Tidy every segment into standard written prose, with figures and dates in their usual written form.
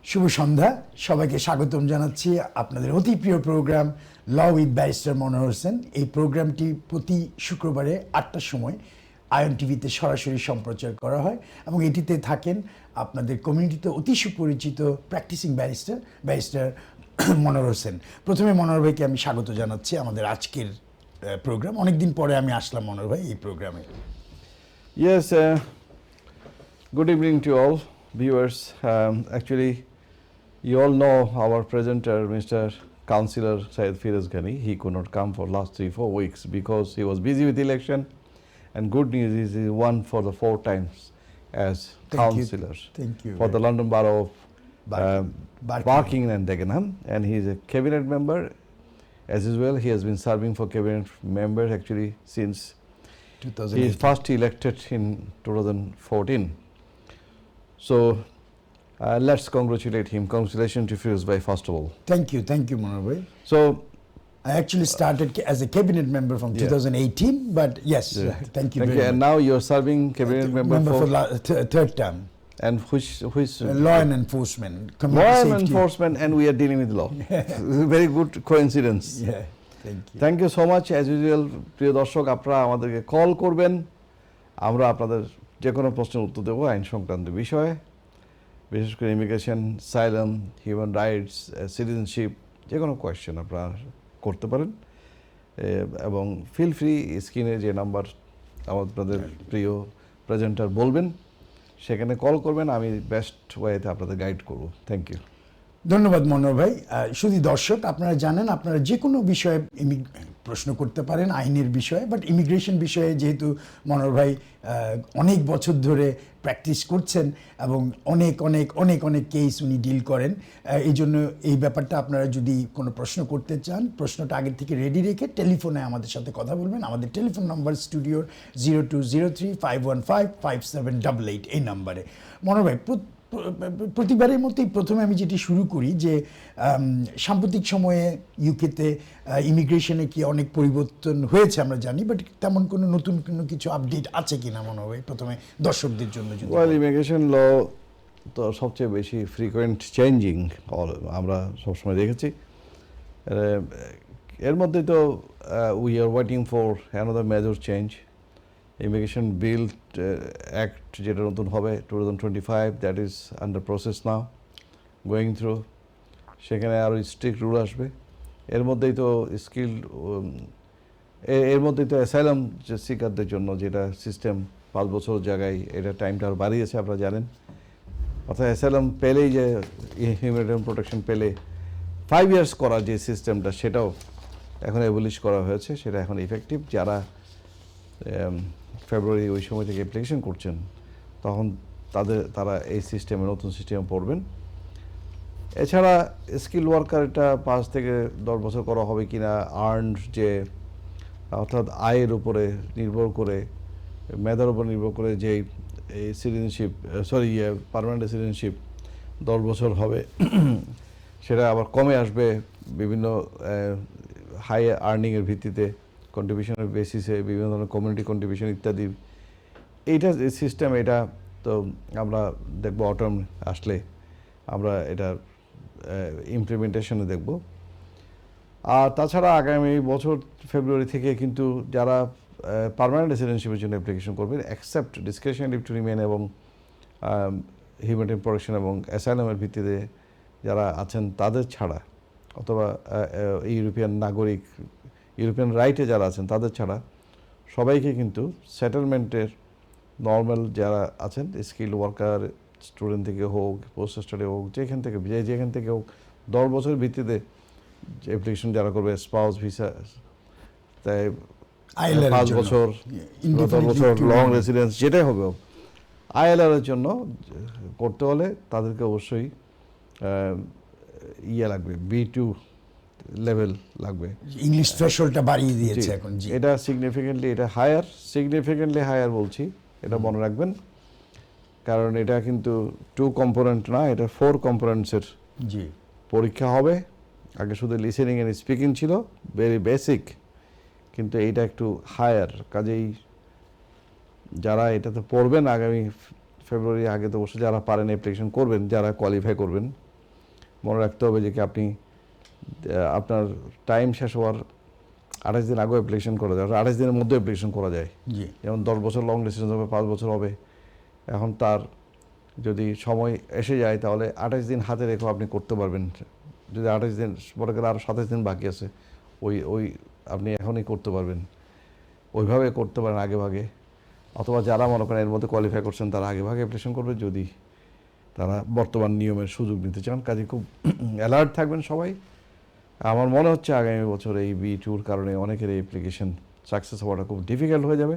শুভ সন্ধ্যা, সবাইকে স্বাগতম জানাচ্ছি আপনাদের অতি প্রিয় programme law with barrister Manohar Hossain. এই প্রোগ্রামটি প্রতি শুক্রবারে 8টার সময় আয়ন টিভিতে সরাসরি সম্প্রচার করা হয় এবং এটিতে থাকেন আপনাদের কমিউনিটিতে অতি সুপরিচিত প্র্যাকটিসিং ব্যারিস্টার মনোহর হোসেন। প্রথমে মনোহর ভাইকে আমি স্বাগত জানাচ্ছি আমাদের আজকের প্রোগ্রাম। অনেকদিন পরে আমি আসলাম মনোহর ভাই এই প্রোগ্রামে। Yes, good evening to all viewers. Actually, you all know our presenter, Mr. Councillor Syed Firoz Ghani. He could not come for last 3-4 weeks because he was busy with election. And good news is he won for the 4 times as councillor for the London Borough of Barking and Dagenham. And he is a cabinet member. As usual, he has been serving for cabinet member actually since 2018. He is first elected in 2014. So let's congratulate him. Congratulations to Firoz Bhai first of all. Thank you, Manohar bhai. So I actually started as a cabinet member from 2018, but yes, thank you very much. And now you're serving cabinet member for third term. And which law and enforcement, law and enforcement, and we are dealing with law. Very good coincidence. Yeah, thank you so much. As usual, প্রিয় দর্শক, আপনারা আমাদেরকে call করবেন, আমরা আপনাদের যে কোনো প্রশ্নের উত্তর দেবো আইন সংক্রান্ত বিষয়ে, বিশেষ করে ইমিগ্রেশন, সাইলাম, হিউম্যান রাইটস, সিটিজেনশিপ, যে কোনো কোয়েশ্চেন আপনারা করতে পারেন। এবং ফিল ফ্রি স্ক্রিনে যে নাম্বার আমাদের প্রিয় প্রেজেন্টার বলবেন সেখানে কল করবেন, আমি বেস্ট ওয়েতে আপনাদের গাইড করব। Thank you. ধন্যবাদ মনোহর ভাই। শুধু দর্শক, আপনারা জানেন আপনারা যে কোনো বিষয়ে প্রশ্ন করতে পারেন আইনের বিষয়ে, বাট ইমিগ্রেশন বিষয়ে যেহেতু মনোহর ভাই অনেক বছর ধরে প্র্যাকটিস করছেন এবং অনেক অনেক অনেক অনেক কেস উনি ডিল করেন, এই জন্য এই ব্যাপারটা আপনারা যদি কোনো প্রশ্ন করতে চান প্রশ্নটা আগের থেকে রেডি রেখে টেলিফোনে আমাদের সাথে কথা বলবেন। আমাদের টেলিফোন নাম্বার স্টুডিওর 0203-515-5788 এই নাম্বারে। মনোহর ভাই, প্রতিবারের মতোই প্রথমে আমি যেটি শুরু করি যে সাম্প্রতিক সময়ে ইউকেতে ইমিগ্রেশনে কি অনেক পরিবর্তন হয়েছে আমরা জানি, বাট তেমন কোনো নতুন কোনো কিছু আপডেট আছে কিনা মনে হয় প্রথমে দর্শকদের জন্য? ইমিগ্রেশন ল তো সবচেয়ে বেশি ফ্রিকোয়েন্ট চেঞ্জিং আমরা সবসময় দেখেছি। এর মধ্যে তো we are waiting for another major change. Immigration bill act যেটা নতুন হবে 2025, that is under process now, going through. সেখানে আরও স্ট্রিক্ট রুল আসবে। এর মধ্যেই তো অ্যাসাইলাম সিকারদের জন্য যেটা সিস্টেম 5 বছর জায়গায় এটা টাইমটা আরও বাড়িয়েছে, আপনারা জানেন। অর্থাৎ অ্যাসাইলাম পেলেই যে হিউম্যানিটেরিয়ান প্রোটেকশন পেলে 5 ইয়ার্স করার যে সিস্টেমটা সেটাও এখন এবলিশ করা হয়েছে, সেটা এখন ইফেক্টিভ। যারা ফেব্রুয়ারি ওই সময় থেকে অ্যাপ্লিকেশন করছেন তখন তারা এই সিস্টেমে নতুন সিস্টেমে পড়বেন। এছাড়া স্কিল ওয়ার্কার এটা 5 থেকে 10 বছর করা হবে কিনা, আর্নড যে অর্থাৎ আয়ের উপরে নির্ভর করে, মেধার উপর নির্ভর করে যে এই সিটিজেনশিপ পার্মানেন্ট সিটিজেনশিপ 10 বছর হবে, সেটা আবার কমে আসবে বিভিন্ন হাই আর্নিংয়ের ভিত্তিতে, কন্ট্রিবিউশনের বেসিসে, বিভিন্ন ধরনের কমিউনিটি কন্ট্রিবিউশন ইত্যাদি। এইটা সিস্টেম, এটা তো আমরা দেখব অটম আসলে আমরা এটা ইমপ্লিমেন্টেশনে দেখব। আর তাছাড়া আগামী বছর ফেব্রুয়ারি থেকে কিন্তু যারা পার্মানেন্ট রেসিডেন্সিপের জন্য অ্যাপ্লিকেশন করবেন, accept discretionary leave to remain এবং হিউম্যানিটেরিয়ান প্রোটেকশন এবং অ্যাসাইলামের ভিত্তিতে যারা আছেন তাদের ছাড়া, অথবা ইউরোপিয়ান নাগরিক, ইউরোপিয়ান রাইটে যারা আছেন তাদের ছাড়া সবাইকে কিন্তু সেটেলমেন্টের নর্মাল যারা আছেন, স্কিল ওয়ার্কার, স্টুডেন্ট থেকে হোক, পোস্ট স্টাডি হোক, যেখান থেকে হোক, 10 বছরের ভিত্তিতে অ্যাপ্লিকেশন যারা করবে, স্পাউস ভিসা, তাই 5 বছর, 10 বছর লং রেসিডেন্স যেটাই হবে, আইএলআরের জন্য করতে হলে তাদেরকে অবশ্যই লাগবে, B2 লেভেল লাগবে। ইংলিশ থ্রেশহোল্ডটা বাড়িয়ে দিয়েছে এখন। এটা সিগনিফিকেন্টলি হায়ার বলছি, এটা মনে রাখবেন, কারণ এটা কিন্তু 2 কম্পোনেন্ট না, এটা 4 কম্পোনেন্টসের পরীক্ষা হবে। আগে শুধু লিসেনিং এন্ড স্পিকিং ছিল, ভেরি বেসিক, কিন্তু এইটা একটু হায়ার। কাজেই যারা এটাতে পড়বেন আগামী ফেব্রুয়ারি আগে তো অবশ্যই যারা পারেন অ্যাপ্লিকেশন করবেন, যারা কোয়ালিফাই করবেন মনে রাখতে হবে যে কি আপনি আপনার টাইম শেষ হওয়ার 28 দিন আগে অ্যাপ্লিকেশন করা যায়, 28 দিনের মধ্যে অ্যাপ্লিকেশন করা যায়। জি যেমন 10 বছর লং ডিস্টেন্স হবে, 5 বছর হবে, এখন তার যদি সময় এসে যায় তাহলে 28 দিন হাতে রেখেও আপনি করতে পারবেন। যদি 28 দিন পরে গেলে আরও 27 দিন বাকি আছে, ওই আপনি এখনই করতে পারবেন, ওইভাবে করতে পারেন আগে ভাগে। অথবা যারা মনে করেন এর মধ্যে কোয়ালিফাই করছেন তারা আগে ভাগে অ্যাপ্লিকেশন করবে যদি তারা বর্তমান নিয়মের সুযোগ নিতে চান। কাজে খুব অ্যালার্ট থাকবেন সবাই। আমার মনে হচ্ছে আগামী বছর এই B2 কারণে অনেকের এই অ্যাপ্লিকেশন সাকসেস হওয়াটা খুব ডিফিকাল্ট হয়ে যাবে।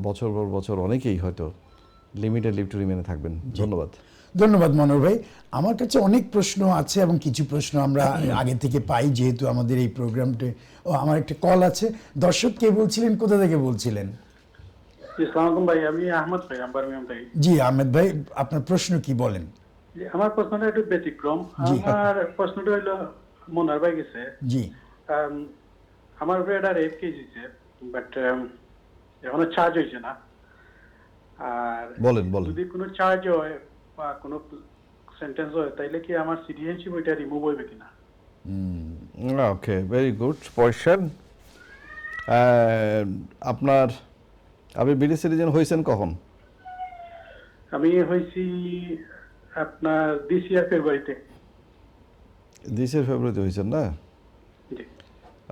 বছর পর বছর অনেকেই হয়তো লিমিটেড লিভ টু রিমেনে থাকবেন। ধন্যবাদ। ধন্যবাদ মনোহর ভাই। আমার কাছে অনেক প্রশ্ন আছে এবং কিছু প্রশ্ন আমরা আগে থেকে পাই যেহেতু আমাদের এই প্রোগ্রামটি। আমার একটা কল আছে। দর্শক কে বলছিলেন, কোথা থেকে বলছিলেন? আসসালামু আলাইকুম ভাই, আমি আহমদ ভাই, বার্মিংহাম থেকে। জি আহমেদ ভাই, আপনার প্রশ্ন কি বলেন? জি, আমার প্রশ্নটা একটু ব্যতিক্রম। জি। আমার প্রশ্নটা হলো মনোহর ভাই গেছে, জি আমার উপরে একটা রেপ কেস হয়েছে, বাট এখনো চার্জ হয়েছে না। আর বলেন। যদি কোনো চার্জ হয় বা কোনো সেন্টেন্স হয় তাইলে কি আমার সিটিজেনশিপ ওইটা রিমুভ হইবে কিনা? ওকে, ভেরি গুড কোয়েশ্চেন। আপনি ব্রিটিশ সিটিজেন হয়েছেন কখন? আমি হয়েছি আপনার দিস ইয়ার ফেব্রুয়ারিতে। ফেব্রুয়ারিতে হয়েছেন না? জি।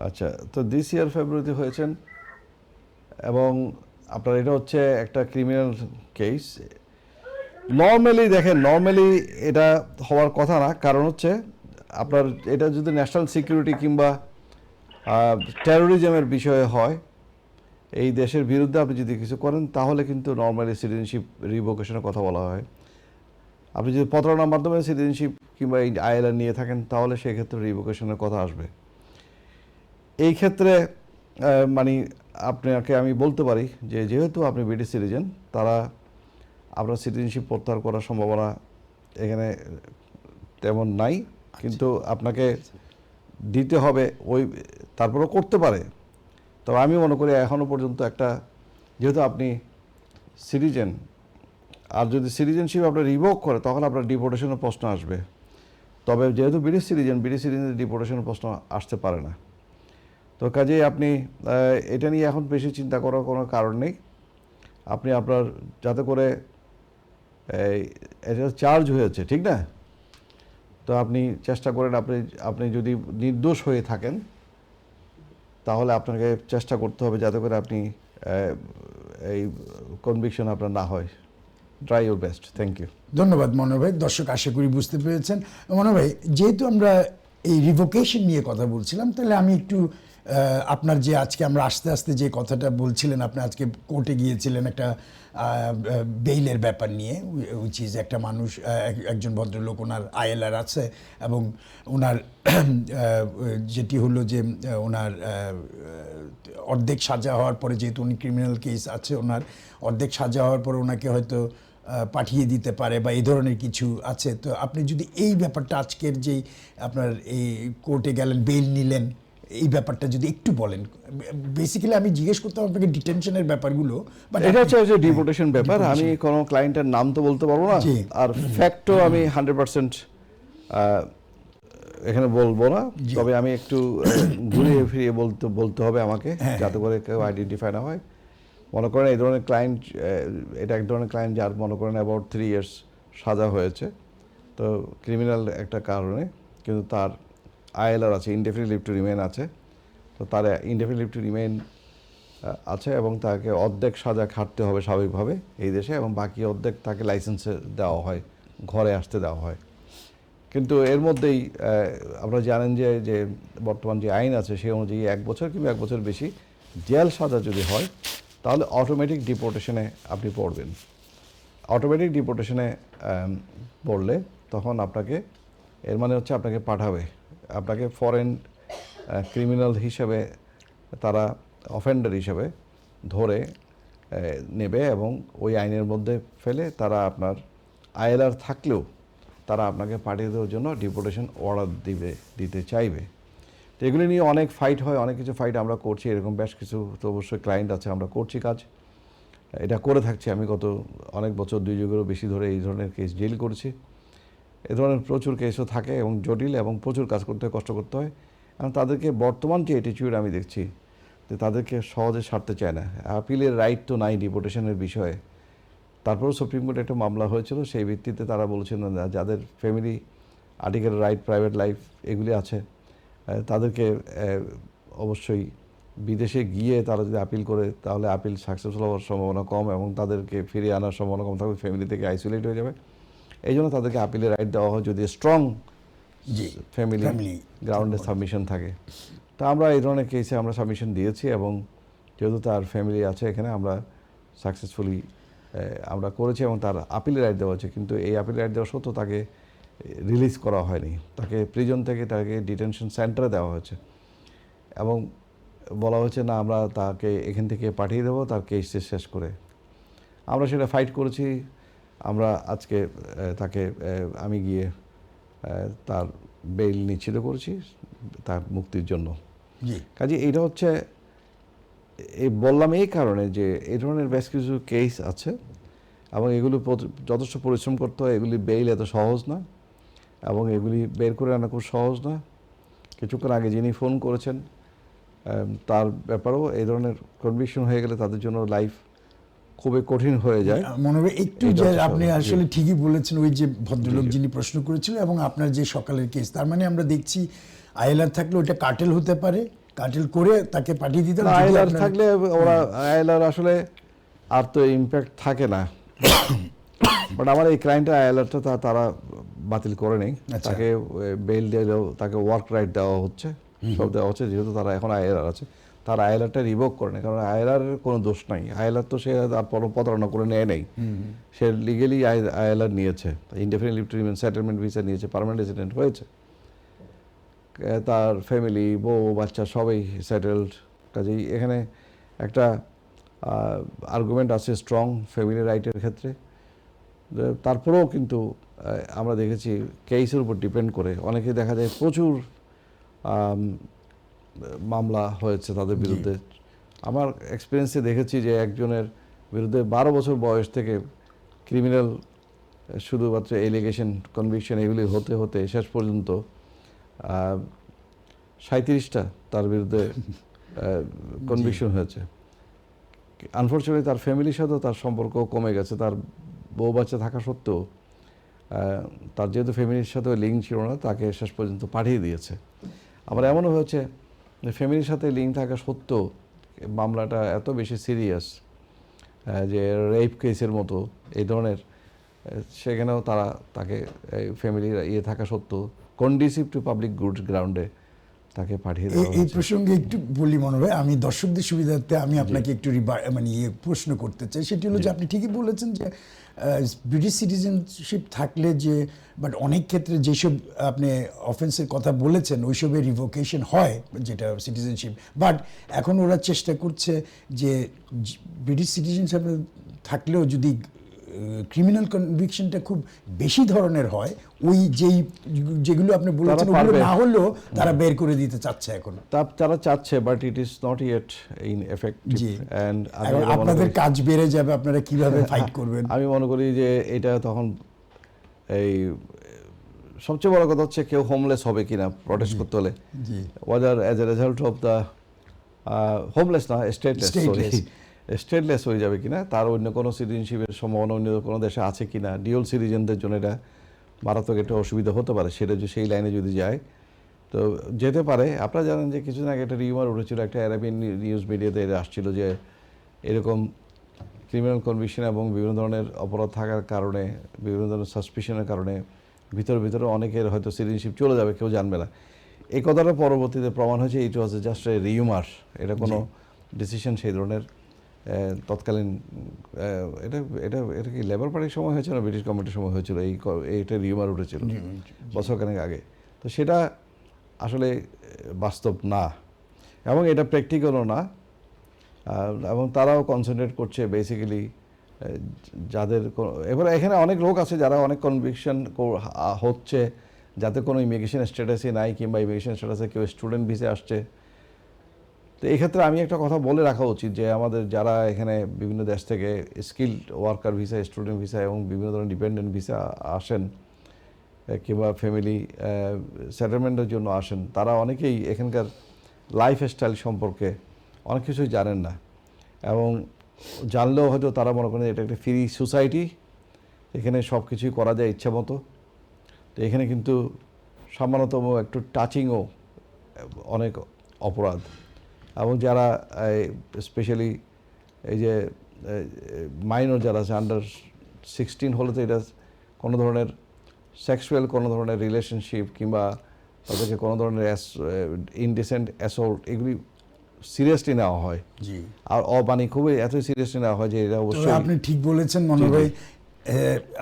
আচ্ছা, তো দিস ইয়ার ফেব্রুয়ারিতে হয়েছেন এবং আপনার এটা হচ্ছে একটা ক্রিমিনাল কেস। নর্মালি দেখেন, নর্মালি এটা হওয়ার কথা না, কারণ হচ্ছে আপনার এটা যদি ন্যাশনাল সিকিউরিটি কিংবা টেরোরিজমের বিষয়ে হয়, এই দেশের বিরুদ্ধে আপনি যদি কিছু করেন তাহলে কিন্তু নর্মালি সিটিজেনশিপ রিভোকেশনের কথা বলা হয়। আপনি যদি প্রতারণার মাধ্যমে সিটিজেনশিপ কিংবা এই ILR নিয়ে থাকেন তাহলে সেক্ষেত্রে রিভোকেশনের কথা আসবে। এই ক্ষেত্রে মানে আপনাকে আমি বলতে পারি যে যেহেতু আপনি ব্রিটিশ সিটিজেন, তারা আপনার সিটিজেনশিপ প্রত্যাহার করার সম্ভাবনা এখানে তেমন নাই, কিন্তু আপনাকে দিতে হবে ওই, তারপরেও করতে পারে। তবে আমি মনে করি এখনও পর্যন্ত একটা, যেহেতু আপনি সিটিজেন, আর যদি সিটিজেনশিপ আপনার রিভোক করে তখন আপনার ডিপোর্টেশনের প্রশ্ন আসবে। তবে যেহেতু ব্রিটিশ সিটিজেনের ডিপোর্টেশনের প্রশ্ন আসতে পারে না। তো কাজেই আপনি এটা নিয়ে এখন বেশি চিন্তা করার কোনো কারণ নেই। আপনি আপনার যাতে করে এটা চার্জ হয়েছে, ঠিক না? তো আপনি চেষ্টা করেন, আপনি যদি নির্দোষ হয়ে থাকেন তাহলে আপনাকে চেষ্টা করতে হবে যাতে করে আপনি এই কনভিকশন আপনার না হয়। Try your best. Thank you. ধন্যবাদ মনোহর ভাই। দর্শক আশা করি বুঝতে পেরেছেন। মনোহর ভাই, যেহেতু আমরা এই রিভোকেশন নিয়ে কথা বলছিলাম, তাহলে আমি একটু আপনার যে আজকে আমরা আস্তে আস্তে যে কথাটা বলছিলেন, আপনি আজকে কোর্টে গিয়েছিলেন একটা বেইলের ব্যাপার নিয়ে, উইচ ইজ একটা মানুষ, একজন ভদ্রলোক, ওনার ILR আছে এবং ওনার যেটি হলো যে ওনার অর্ধেক সাজা হওয়ার পরে, যেহেতু উনি ক্রিমিনাল কেস আছে ওনার, অর্ধেক সাজা হওয়ার পরে ওনাকে হয়তো পাঠিয়ে দিতে পারে বা এই ধরনের কিছু আছে। তো আপনি যদি এই ব্যাপারটা আজকের যেই আপনার এই কোর্টে গেলেন, বেইল নিলেন, এই ব্যাপারটা যদি একটু বলেন। বেসিক্যালি আমি জিজ্ঞেস করতাম আপনাকে ডিটেনশনের ব্যাপারগুলো, বাট এটা হচ্ছে যে ডিপোর্টেশন ব্যাপার। আমি কোনো ক্লায়েন্টের নাম তো বলতে পারবো না, জি। আর ফ্যাক্টও আমি 100% এখানে বলবো না। তবে আমি একটু ঘুরিয়ে ফিরিয়ে বলতে হবে আমাকে, যাতে করে কেউ আইডেন্টিফাই না হয়। মনে করেন এই ধরনের ক্লায়েন্ট, এটা এক ধরনের ক্লায়েন্ট যার মনে করেন অ্যাবাউট 3 ইয়ার্স সাজা হয়েছে, তো ক্রিমিনাল একটা কারণে, কিন্তু তার ILR আছে, ইনডেফিনিট লিভ টু রিমেইন আছে। তো তার ইনডেফিনিট লিভ টু রিমেইন আছে এবং তাকে অর্ধেক সাজা খাটতে হবে স্বাভাবিকভাবে এই দেশে, এবং বাকি অর্ধেক তাকে লাইসেন্সে দেওয়া হয়, ঘরে আসতে দেওয়া হয়। কিন্তু এর মধ্যেই আপনারা জানেন যে বর্তমান যে আইন আছে সেই অনুযায়ী 1 বছর কিংবা 1 বছর বেশি জেল সাজা যদি হয় তাহলে অটোমেটিক ডিপোর্টেশনে আপনি পড়বেন। অটোমেটিক ডিপোর্টেশনে পড়লে তখন আপনাকে, এর মানে হচ্ছে আপনাকে পাঠাবে, আপনাকে ফরেন ক্রিমিনাল হিসেবে, তারা অফেন্ডার হিসেবে ধরে নেবে এবং ওই আইনের মধ্যে ফেলে তারা আপনার ILR থাকলেও তারা আপনাকে পাঠিয়ে দেওয়ার জন্য ডিপোর্টেশন অর্ডার দিতে চাইবে। তো এগুলি নিয়ে অনেক ফাইট হয়, অনেক কিছু ফাইট আমরা করছি, এরকম বেশ কিছু তো অবশ্যই ক্লায়েন্ট আছে, আমরা করছি কাজ, এটা করে থাকছি। আমি গত অনেক বছর, 2 যুগেরও বেশি ধরে এই ধরনের কেস ডিল করেছি এ ধরনের প্রচুর কেসও থাকে এবং জটিল এবং প্রচুর কাজ করতে হয়, কষ্ট করতে হয়। এবং তাদেরকে বর্তমান যে অ্যাটিটিউড আমি দেখছি যে তাদেরকে সহজে ছাড়তে চায় না। আপিলের রাইট তো নাই ডিপোর্টেশনের বিষয়ে। তারপরেও সুপ্রিম কোর্টে একটা মামলা হয়েছিল, সেই ভিত্তিতে তারা বলেছেন না যাদের family article right, private life এগুলি আছে তাদেরকে অবশ্যই বিদেশে গিয়ে তারা যদি আপিল করে তাহলে আপিল সাকসেসফুল হওয়ার সম্ভাবনা কম এবং তাদেরকে ফিরিয়ে আনার সম্ভাবনা কম থাকবে, ফ্যামিলি থেকে আইসোলেট হয়ে যাবে। এই জন্য তাদেরকে আপিলের রাইট দেওয়া হয় যদি স্ট্রং ফ্যামিলি গ্রাউন্ডে সাবমিশন থাকে। তা আমরা এই ধরনের কেসে আমরা সাবমিশন দিয়েছি এবং যেহেতু তার ফ্যামিলি আছে এখানে, আমরা সাকসেসফুলি আমরা করেছি এবং তার আপিলের রাইট দেওয়া হয়েছে। কিন্তু এই আপিলের রাইট দেওয়া সত্ত্বেও তাকে রিলিজ করা হয়নি, তাকে প্রিজন থেকে তাকে ডিটেনশন সেন্টারে দেওয়া হয়েছে এবং বলা হয়েছে না আমরা তাকে এখান থেকে পাঠিয়ে দেবো তার কেস শেষ করে। আমরা সেটা ফাইট করেছি। আমরা আজকে তাকে আমি গিয়ে তার বেইল নিশ্চিত করেছি তার মুক্তির জন্য। কাজে এইটা হচ্ছে বললাম এই কারণে যে এই ধরনের বেশ কিছু কেস আছে এবং এগুলো যথেষ্ট পরিশ্রম করতে হয়। এগুলি বেইল এত সহজ না এবং এগুলি বের করে আনা খুব সহজ না। কিছুক্ষণ আগে যিনি ফোন করেছেন তার ব্যাপারেও এই ধরনের কনভিকশন হয়ে গেলে তাদের জন্য লাইফ খুবই কঠিন হয়ে যায়। মনে হয় একটু যে আপনি আসলে ঠিকই বলেছেন, ওই যে ভদ্রলোক যিনি প্রশ্ন করেছিলেন এবং আপনার যে সকালের কেস, তার মানে আমরা দেখছি আইএলআর থাকলে ওইটা কার্টেল হতে পারে, কার্টেল করে তাকে পাঠিয়ে দিতে হবে। আইএলআর থাকলে ওরা আইএলআর আসলে আর তো ইম্প্যাক্ট থাকে না, বাট আমার এই ক্লায়েন্টের আইএলআরটা তারা বাতিল করে নেই। তাকে বেল দিলেও তাকে ওয়ার্ক রাইট দেওয়া হচ্ছে, সব দেওয়া হচ্ছে, যেহেতু তারা এখন আইএলআর আছে। তার আইএলআরটা রিভোক করে নেই, কারণ আইএলআরের কোনো দোষ নাই। আইএলআর তো সে আর প্রতারণা করে নেয় নেই, সে লিগেলি আইএলআর নিয়েছে, indefinite leave to remain settlement visa নিয়েছে, পার্মানেন্ট রেসিডেন্ট হয়েছে, তার ফ্যামিলি বউ বাচ্চা সবাই সেটেলড। কাজেই এখানে একটা আর্গুমেন্ট আছে স্ট্রং ফ্যামিলি রাইটের ক্ষেত্রে। তারপরেও কিন্তু আমরা দেখেছি কেসের উপর ডিপেন্ড করে অনেকে দেখা যায় প্রচুর মামলা হয়েছে তাদের বিরুদ্ধে। আমার এক্সপিরিয়েন্সে দেখেছি যে একজনের বিরুদ্ধে 12 বছর বয়স থেকে ক্রিমিনাল শুধুমাত্র এলিগেশন, কনভিকশন এগুলি হতে হতে শেষ পর্যন্ত 37টা তার বিরুদ্ধে কনভিকশন হয়েছে। আনফর্চুনেটলি তার ফ্যামিলির সাথেও তার সম্পর্ক কমে গেছে, তার বউ বাচ্চা থাকা সত্ত্বেও তার যেহেতু ফ্যামিলির সাথেও লিঙ্ক ছিল না, তাকে শেষ পর্যন্ত পাঠিয়ে দিয়েছে। আবার এমনও হয়েছে যে ফ্যামিলির সাথে লিঙ্ক থাকা সত্ত্বেও মামলাটা এত বেশি সিরিয়াস যে রেপ কেসের মতো এই ধরনের, সেখানেও তাকে ফ্যামিলির থাকা সত্ত্বেও কন্ডিসিভ টু পাবলিক গুডস গ্রাউন্ডে তাকে পাঠিয়ে দেওয়া হয়েছে। এই প্রসঙ্গে একটু বলি মনে হয়, আমি দর্শকদের সুবিধার্থে আমি আপনাকে একটু প্রশ্ন করতে চাই। সেটি হলো যে আপনি ঠিকই বলেছেন যে ব্রিটিশ সিটিজেনশিপ থাকলে যে, বাট অনেক ক্ষেত্রে যেসব আপনি অফেন্সের কথা বলেছেন ওইসবের রিভোকেশন হয়, যেটা সিটিজেনশিপ, বাট এখন ওরা চেষ্টা করছে যে ব্রিটিশ সিটিজেনশিপ থাকলেও যদি ক্রিমিনাল কনভিকশনটা খুব বেশি ধরনের হয়, ওই যেগুলো আপনি বলেছেন ওগুলো না হলেও তারা বের করে দিতে চাচ্ছে এখন। তারা চাচ্ছে, but it is not yet in effective. And আপনাদের কাজ বেড়ে যাবে, আপনারা কিভাবে ফাইট করবেন। আমি মনে করি যে এটা তখন এই সবচেয়ে বড় কথা হচ্ছে কেউ হোমলেস হবে কিনা প্রটেস্ট করতে হলে, whether as a result of the homeless না স্টেটলেস হয়ে যাবে কিনা, তার অন্য কোনো সিটিজেনশিপের সম্ভাবনা অন্য কোনো দেশে আছে কিনা, ডিউল সিটিজেনদের জন্য এটা মারাত্মক একটা অসুবিধা হতে পারে। সেটা সেই লাইনে যদি যায় তো যেতে পারে। আপনারা জানেন যে কিছুদিন আগে একটা রিউমার উঠেছিল, একটা আরাবিয়ান নিউজ মিডিয়াতে এটা আসছিল যে এরকম ক্রিমিনাল কনভিকশন এবং বিভিন্ন ধরনের অপরাধ থাকার কারণে, বিভিন্ন ধরনের সাসপিশনের কারণে ভিতরে অনেকের হয়তো সিটিজেনশিপ চলে যাবে, কেউ জানবে না। এই কথাটা পরবর্তীতে প্রমাণ হয়েছে ইট ওয়াজ জাস্ট এ রিউমার, এটা কোনো ডিসিশন সেই ধরনের তৎকালীন এটা কি লেবার পার্টির সময় হয়েছিল না ব্রিটিশ গভর্নমেন্টের সময় হয়েছিল, এইটা রিউমার উঠেছিল বছরখানেক আগে। তো সেটা আসলে বাস্তব না এবং এটা প্র্যাকটিক্যালও না। এবং তারাও কনসেন্ট্রেট করছে বেসিক্যালি যাদের, এবার এখানে অনেক লোক আছে যারা অনেক কনভিকশন হচ্ছে যাতে কোনো ইমিগ্রেশন স্ট্যাটাসই নাই, কিংবা ইমিগ্রেশন স্ট্যাটাসে কেউ স্টুডেন্ট ভিসে আসছে। তো এই ক্ষেত্রে আমি একটা কথা বলে রাখা উচিত যে আমাদের যারা এখানে বিভিন্ন দেশ থেকে skilled worker visa, student visa এবং বিভিন্ন ধরনের ডিপেন্ডেন্ট ভিসা আসেন, কিংবা ফ্যামিলি সেটেলমেন্টের জন্য আসেন, তারা অনেকেই এখানকার লাইফস্টাইল সম্পর্কে অনেক কিছুই জানেন না, এবং জানলেও হয়তো তারা মনে করেন এটা একটা ফ্রি সোসাইটি, এখানে সব কিছুই করা যায় ইচ্ছা মতো। তো এখানে কিন্তু সামান্যতম একটু টাচিংও অনেক অপরাধ, এবং যারা স্পেশালি এই যে মাইনর যারা আছে আন্ডার 16 হলে তো এটা কোনো ধরনের সেক্সুয়াল কোনো ধরনের রিলেশনশিপ কিংবা তাদেরকে কোনো ধরনের ইনডিসেন্ট অ্যাসল্ট এগুলি সিরিয়াসলি নেওয়া হয়। জি, আর অবাণী খুবই এতই সিরিয়াসলি নেওয়া হয় যে এটা তবে অবশ্যই আপনি ঠিক বলেছেন মনোহর ভাই।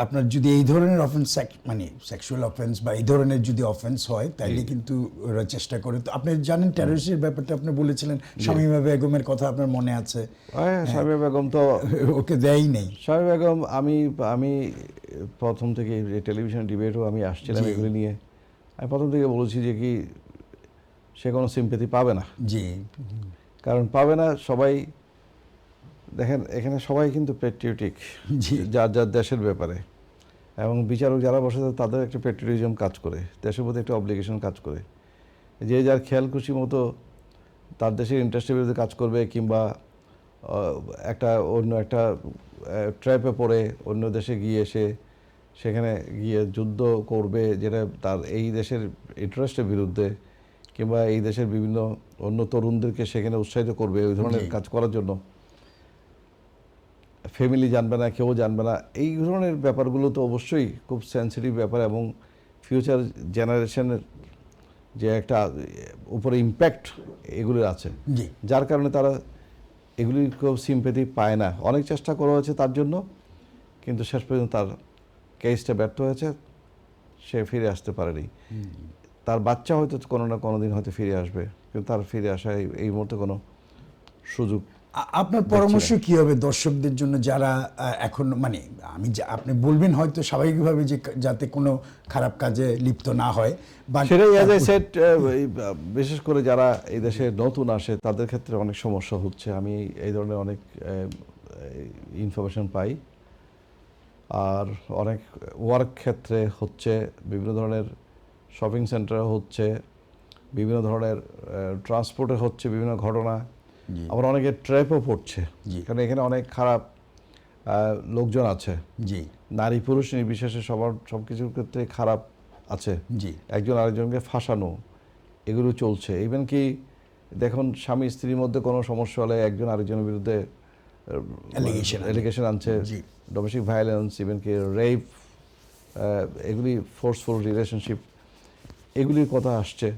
আপনার যদি এই ধরনের অফেন্স মানে সেক্সুয়াল অফেন্স বা এই ধরনের যদি অফেন্স হয় তাইলে কিন্তু ওরা চেষ্টা করে। তো আপনি জানেন টেররিস্টের ব্যাপারটা আপনি বলেছিলেন, শামীমা বেগমের কথা আপনার মনে আছে? শামীমা বেগম তো ওকে দেয়ই নেই। শামীমা বেগম আমি প্রথম থেকে টেলিভিশন ডিবেটও আমি আসছিলাম এগুলি নিয়ে, আমি প্রথম থেকে বলেছি যে কি সে কোনো সিম্পেথি পাবে না, জি, কারণ পাবে না। সবাই দেখেন এখানে সবাই কিন্তু পেট্রিয়টিক জি, যার যার দেশের ব্যাপারে, এবং বিচারক যারা বসে তাদের একটা পেট্রিয়টিজম কাজ করে, দেশের প্রতি একটা অব্লিগেশন কাজ করে। যে যার খেয়াল খুশি মতো তার দেশের ইন্টারেস্টের বিরুদ্ধে কাজ করবে, কিংবা একটা অন্য একটা ট্র্যাপে পড়ে অন্য দেশে গিয়ে সেখানে গিয়ে যুদ্ধ করবে যেটা তার এই দেশের ইন্টারেস্টের বিরুদ্ধে, কিংবা এই দেশের বিভিন্ন অন্য তরুণদেরকে সেখানে উৎসাহিত করবে ওই ধরনের জি। কাজ করার জন্য। ফ্যামিলি জানবে না, কেউ জানবে না, এই ধরনের ব্যাপারগুলো তো অবশ্যই খুব সেন্সিটিভ ব্যাপার, এবং ফিউচার জেনারেশনের যে একটা উপরে ইম্প্যাক্ট এগুলির আছে, জি, যার কারণে তারা এগুলির কেউ সিম্পেথি পায় না। অনেক চেষ্টা করা হয়েছে তার জন্য, কিন্তু শেষ পর্যন্ত তার কেসটা ব্যর্থ হয়েছে, সে ফিরে আসতে পারেনি। তার বাচ্চা হয়তো কোনো না কোনো দিন হয়তো ফিরে আসবে, কিন্তু তার ফিরে আসার এই মুহূর্তে কোনো সুযোগ। আপনার পরামর্শ কি হবে দর্শকদের জন্য যারা এখন মানে আপনি বলবেন হয়তো স্বাভাবিকভাবে যে যাতে কোনো খারাপ কাজে লিপ্ত না হয় বা সেটাই অ্যাজ আই সেড, বিশেষ করে যারা এই দেশে নতুন আসে তাদের ক্ষেত্রে অনেক সমস্যা হচ্ছে। আমি এই ধরনের অনেক ইনফরমেশন পাই, আর অনেক ওয়ার্ক ক্ষেত্রে হচ্ছে, বিভিন্ন ধরনের শপিং সেন্টারে হচ্ছে, বিভিন্ন ধরনের ট্রান্সপোর্টে হচ্ছে বিভিন্ন ঘটনা, জি, আবার অনেকে ট্র্যাপও পড়ছে, জি, কারণ এখানে অনেক খারাপ লোকজন আছে, জি, নারী পুরুষ নির্বিশেষে সবার সব কিছুর ক্ষেত্রে খারাপ আছে, জি, একজন আরেকজনকে ফাঁসানো এগুলো চলছে। ইভেন কি দেখুন, স্বামী স্ত্রীর মধ্যে কোনো সমস্যা হলে একজন আরেকজনের বিরুদ্ধে অ্যালিগেশন আনছে, জি, ডোমেস্টিক ভায়োলেন্স, ইভেন কি রেপ, এগুলি ফোর্সফুল রিলেশনশিপ, এগুলির কথা আসছে।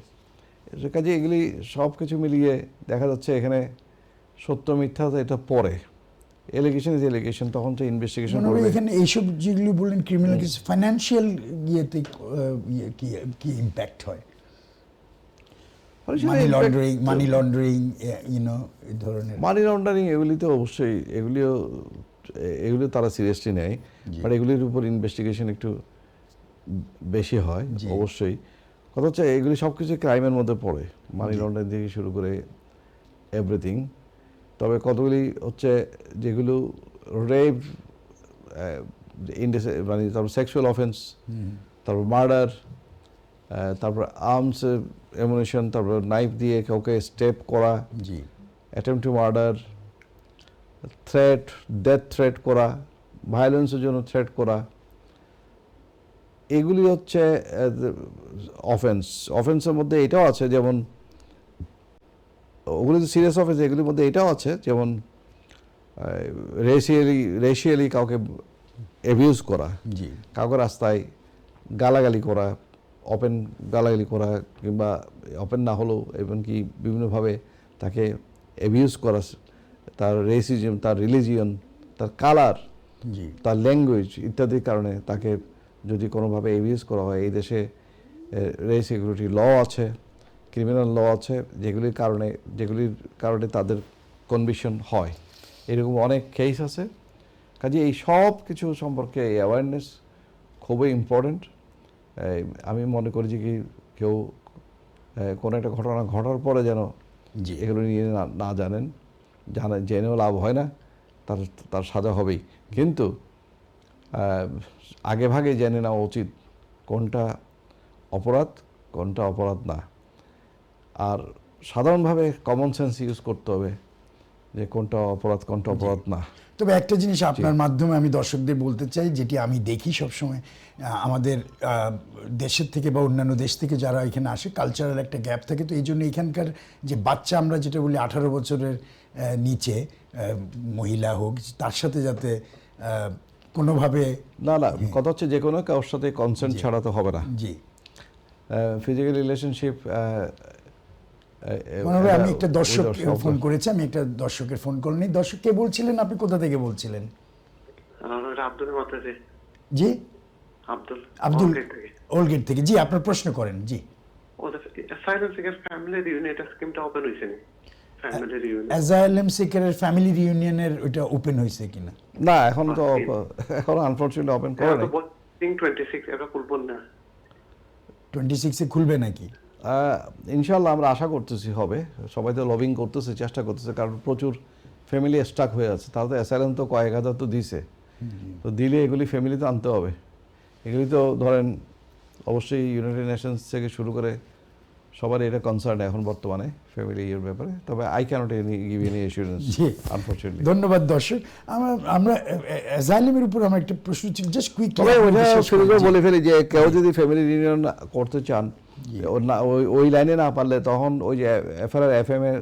কাজে এগুলি সব কিছু মিলিয়ে দেখা যাচ্ছে এখানে সত্য মিথ্যা তো এটা পরে, এলিগেশন ইজ এলিগেশন, তখন তো ইনভেস্টিগেশন মনে হয় করবে। এখানে এইসব যেগুলো বললেন ক্রিমিনাল কেস ফাইন্যান্সিয়াল ইয়েতে কি ইম্প্যাক্ট হয়? মানি লন্ডারিং এই ধরনের। মানি লন্ডারিং এগুলি তো অবশ্যই, এগুলিও তারা সিরিয়াসলি নেয়, জি। বাট এগুলির উপর ইনভেস্টিগেশন একটু বেশি হয় জি। অবশ্যই। কথা হচ্ছে এগুলি সব কিছু ক্রাইমের মধ্যে পড়ে, মানি জি। লন্ডারিং থেকে শুরু করে এভরিথিং। তবে কতগুলি হচ্ছে যেগুলো রেপ, মানে তারপর সেক্সুয়াল অফেন্স, তারপর মার্ডার, তারপর আর্মস এমুনেশন, তারপর নাইফ দিয়ে কাউকে স্টেপ করা, জি, attempt to murder, threat, death threat করা, ভায়োলেন্সের জন্য থ্রেট করা, এগুলি হচ্ছে অফেন্সের মধ্যে এটাও আছে, যেমন ওগুলি তো সিরিয়াস অফেন্স, এগুলির মধ্যে এটাও আছে যেমন রেশিয়ালি কাউকে অ্যাবিউজ করা, জি, কাউকে রাস্তায় গালাগালি করা, ওপেন গালাগালি করা, কিংবা ওপেন না হলেও এমনকি বিভিন্নভাবে তাকে অ্যাবিউজ করা, তার রেসিজম, তার রিলিজিয়ন, তার কালার, জি, তার ল্যাঙ্গুয়েজ ইত্যাদির কারণে তাকে যদি কোনোভাবে অ্যাবিউজ করা হয়। এই দেশে রেস সিকিউরিটি ল আছে, ক্রিমিনাল ল আছে, যেগুলির কারণে তাদের কনভিকশন হয়। এরকম অনেক কেস আছে। কাজে এই সব কিছু সম্পর্কে অ্যাওয়ারনেস খুবই ইম্পর্ট্যান্ট। আমি মনে করি যে কি কেউ কোনো একটা ঘটনা ঘটার পরে যেন জি, এগুলো নিয়ে না জেনেও লাভ হয় না, তার সাজা হবেই, কিন্তু আগে ভাগে জেনে নেওয়া উচিত কোনটা অপরাধ কোনটা অপরাধ না। আর সাধারণভাবে কমন সেন্স ইউজ করতে হবে যে কোনটা অপরাধ কোনটা অপরাধ না। তবে একটা জিনিস আপনার মাধ্যমে আমি দর্শকদের বলতে চাই, যেটি আমি দেখি সবসময় আমাদের দেশের থেকে বা অন্যান্য দেশ থেকে যারা এখানে আসে, কালচারাল একটা গ্যাপ থাকে। তো এই জন্য এখানকার যে বাচ্চা, আমরা যেটা বলি 18 বছরের নিচে মহিলা হোক, তার সাথে যাতে কোনোভাবে না কথা হচ্ছে যে কোনো কারোর সাথে কনসেন্ট ছাড়া তো হবে না। জি ফিজিক্যাল রিলেশনশিপ মনে হয় আমি একটা দর্শক ফোন করেছি, আমি একটা দর্শকের ফোন কল নেই। দর্শক কে বলছিলেন, আপনি কোথা থেকে বলছিলেন? আব্দুল মাতাজি। জি আব্দুল ওলগেট থেকে। ওলগেট থেকে। জি, আপনার প্রশ্ন করেন। জি, ওদের অ্যাসাইলাম সিকার ফ্যামিলি রিউনিয়ন স্কিমটা ওপেন হইছে নি? ফ্যামিলি রিউনিয়ন অ্যাজাইলাম সিকারের ফ্যামিলি রিউনিয়নের ওইটা ওপেন হয়েছে কিনা? না, এখন তো এখন আনফরচুনেটলি ওপেন করে নাই। 26 এটা খুলবো না। 26-এ খুলবে নাকি? ইনশাল্লাহ আমরা আশা করতেছি হবে। সবাই তো লবিং করতেছে, চেষ্টা করতেছে, কারণ প্রচুর ফ্যামিলি স্টাক হয়ে আছে। তাহলে তো অ্যাসাইলাম তো কয়েক হাজার তো দিছে, তো দিলে এগুলি ফ্যামিলিতে আনতে হবে। এগুলি তো ধরেন অবশ্যই ইউনাইটেড নেশনস থেকে শুরু করে সবার এটা কনসার্ন এখন বর্তমানে ফ্যামিলি ইয়ের ব্যাপারে। তবে I cannot give any assurance unfortunately. ধন্যবাদ দর্শক। আমরা অ্যাজাইলামের উপর আমার একটা প্রশ্ন ছিল, জাস্ট কুইক। তবে ওটা শুরু করে বলে ফেলি যে কেউ যদি ফ্যামিলি রিউনিয়ন করতে চান, ওই লাইনে না পারলে তখন ওই যে এফআরআর এফএম এর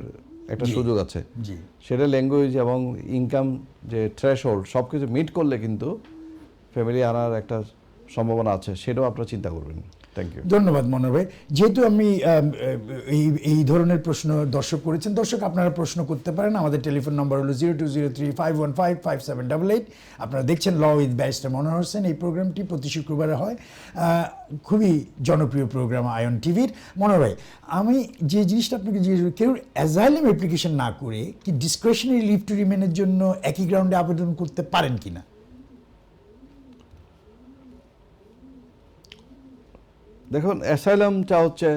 একটা সুযোগ আছে। জি, সেটা ল্যাঙ্গুয়েজ এবং ইনকাম যে থ্রেশহোল্ড সব কিছু মিট করলে কিন্তু ফ্যামিলি আনার একটা সম্ভাবনা আছে, সেটাও আপনারা চিন্তা করবেন। Thank you. ধন্যবাদ মনোহর ভাই। যেহেতু আমি এই ধরনের প্রশ্ন দর্শক করেছেন, দর্শক আপনারা প্রশ্ন করতে পারেন। আমাদের টেলিফোন নম্বর হলো 0203515578। আপনারা দেখছেন ল উইথ ব্যারিস্টার মনোহর হোসেন। এই প্রোগ্রামটি প্রতি শুক্রবারে হয়, খুবই জনপ্রিয় প্রোগ্রাম আয়ন টিভির। মনোহর ভাই, আমি যে জিনিসটা আপনাকে জিজ্ঞেস করি, কেউ অ্যাজাইলাম অ্যাপ্লিকেশন না করে কি ডিসক্রিশনারি লিভ টু রিমেনের জন্য একই গ্রাউন্ডে আবেদন করতে পারেন কিনা? দেখুন, অ্যাসাইলামটা হচ্ছে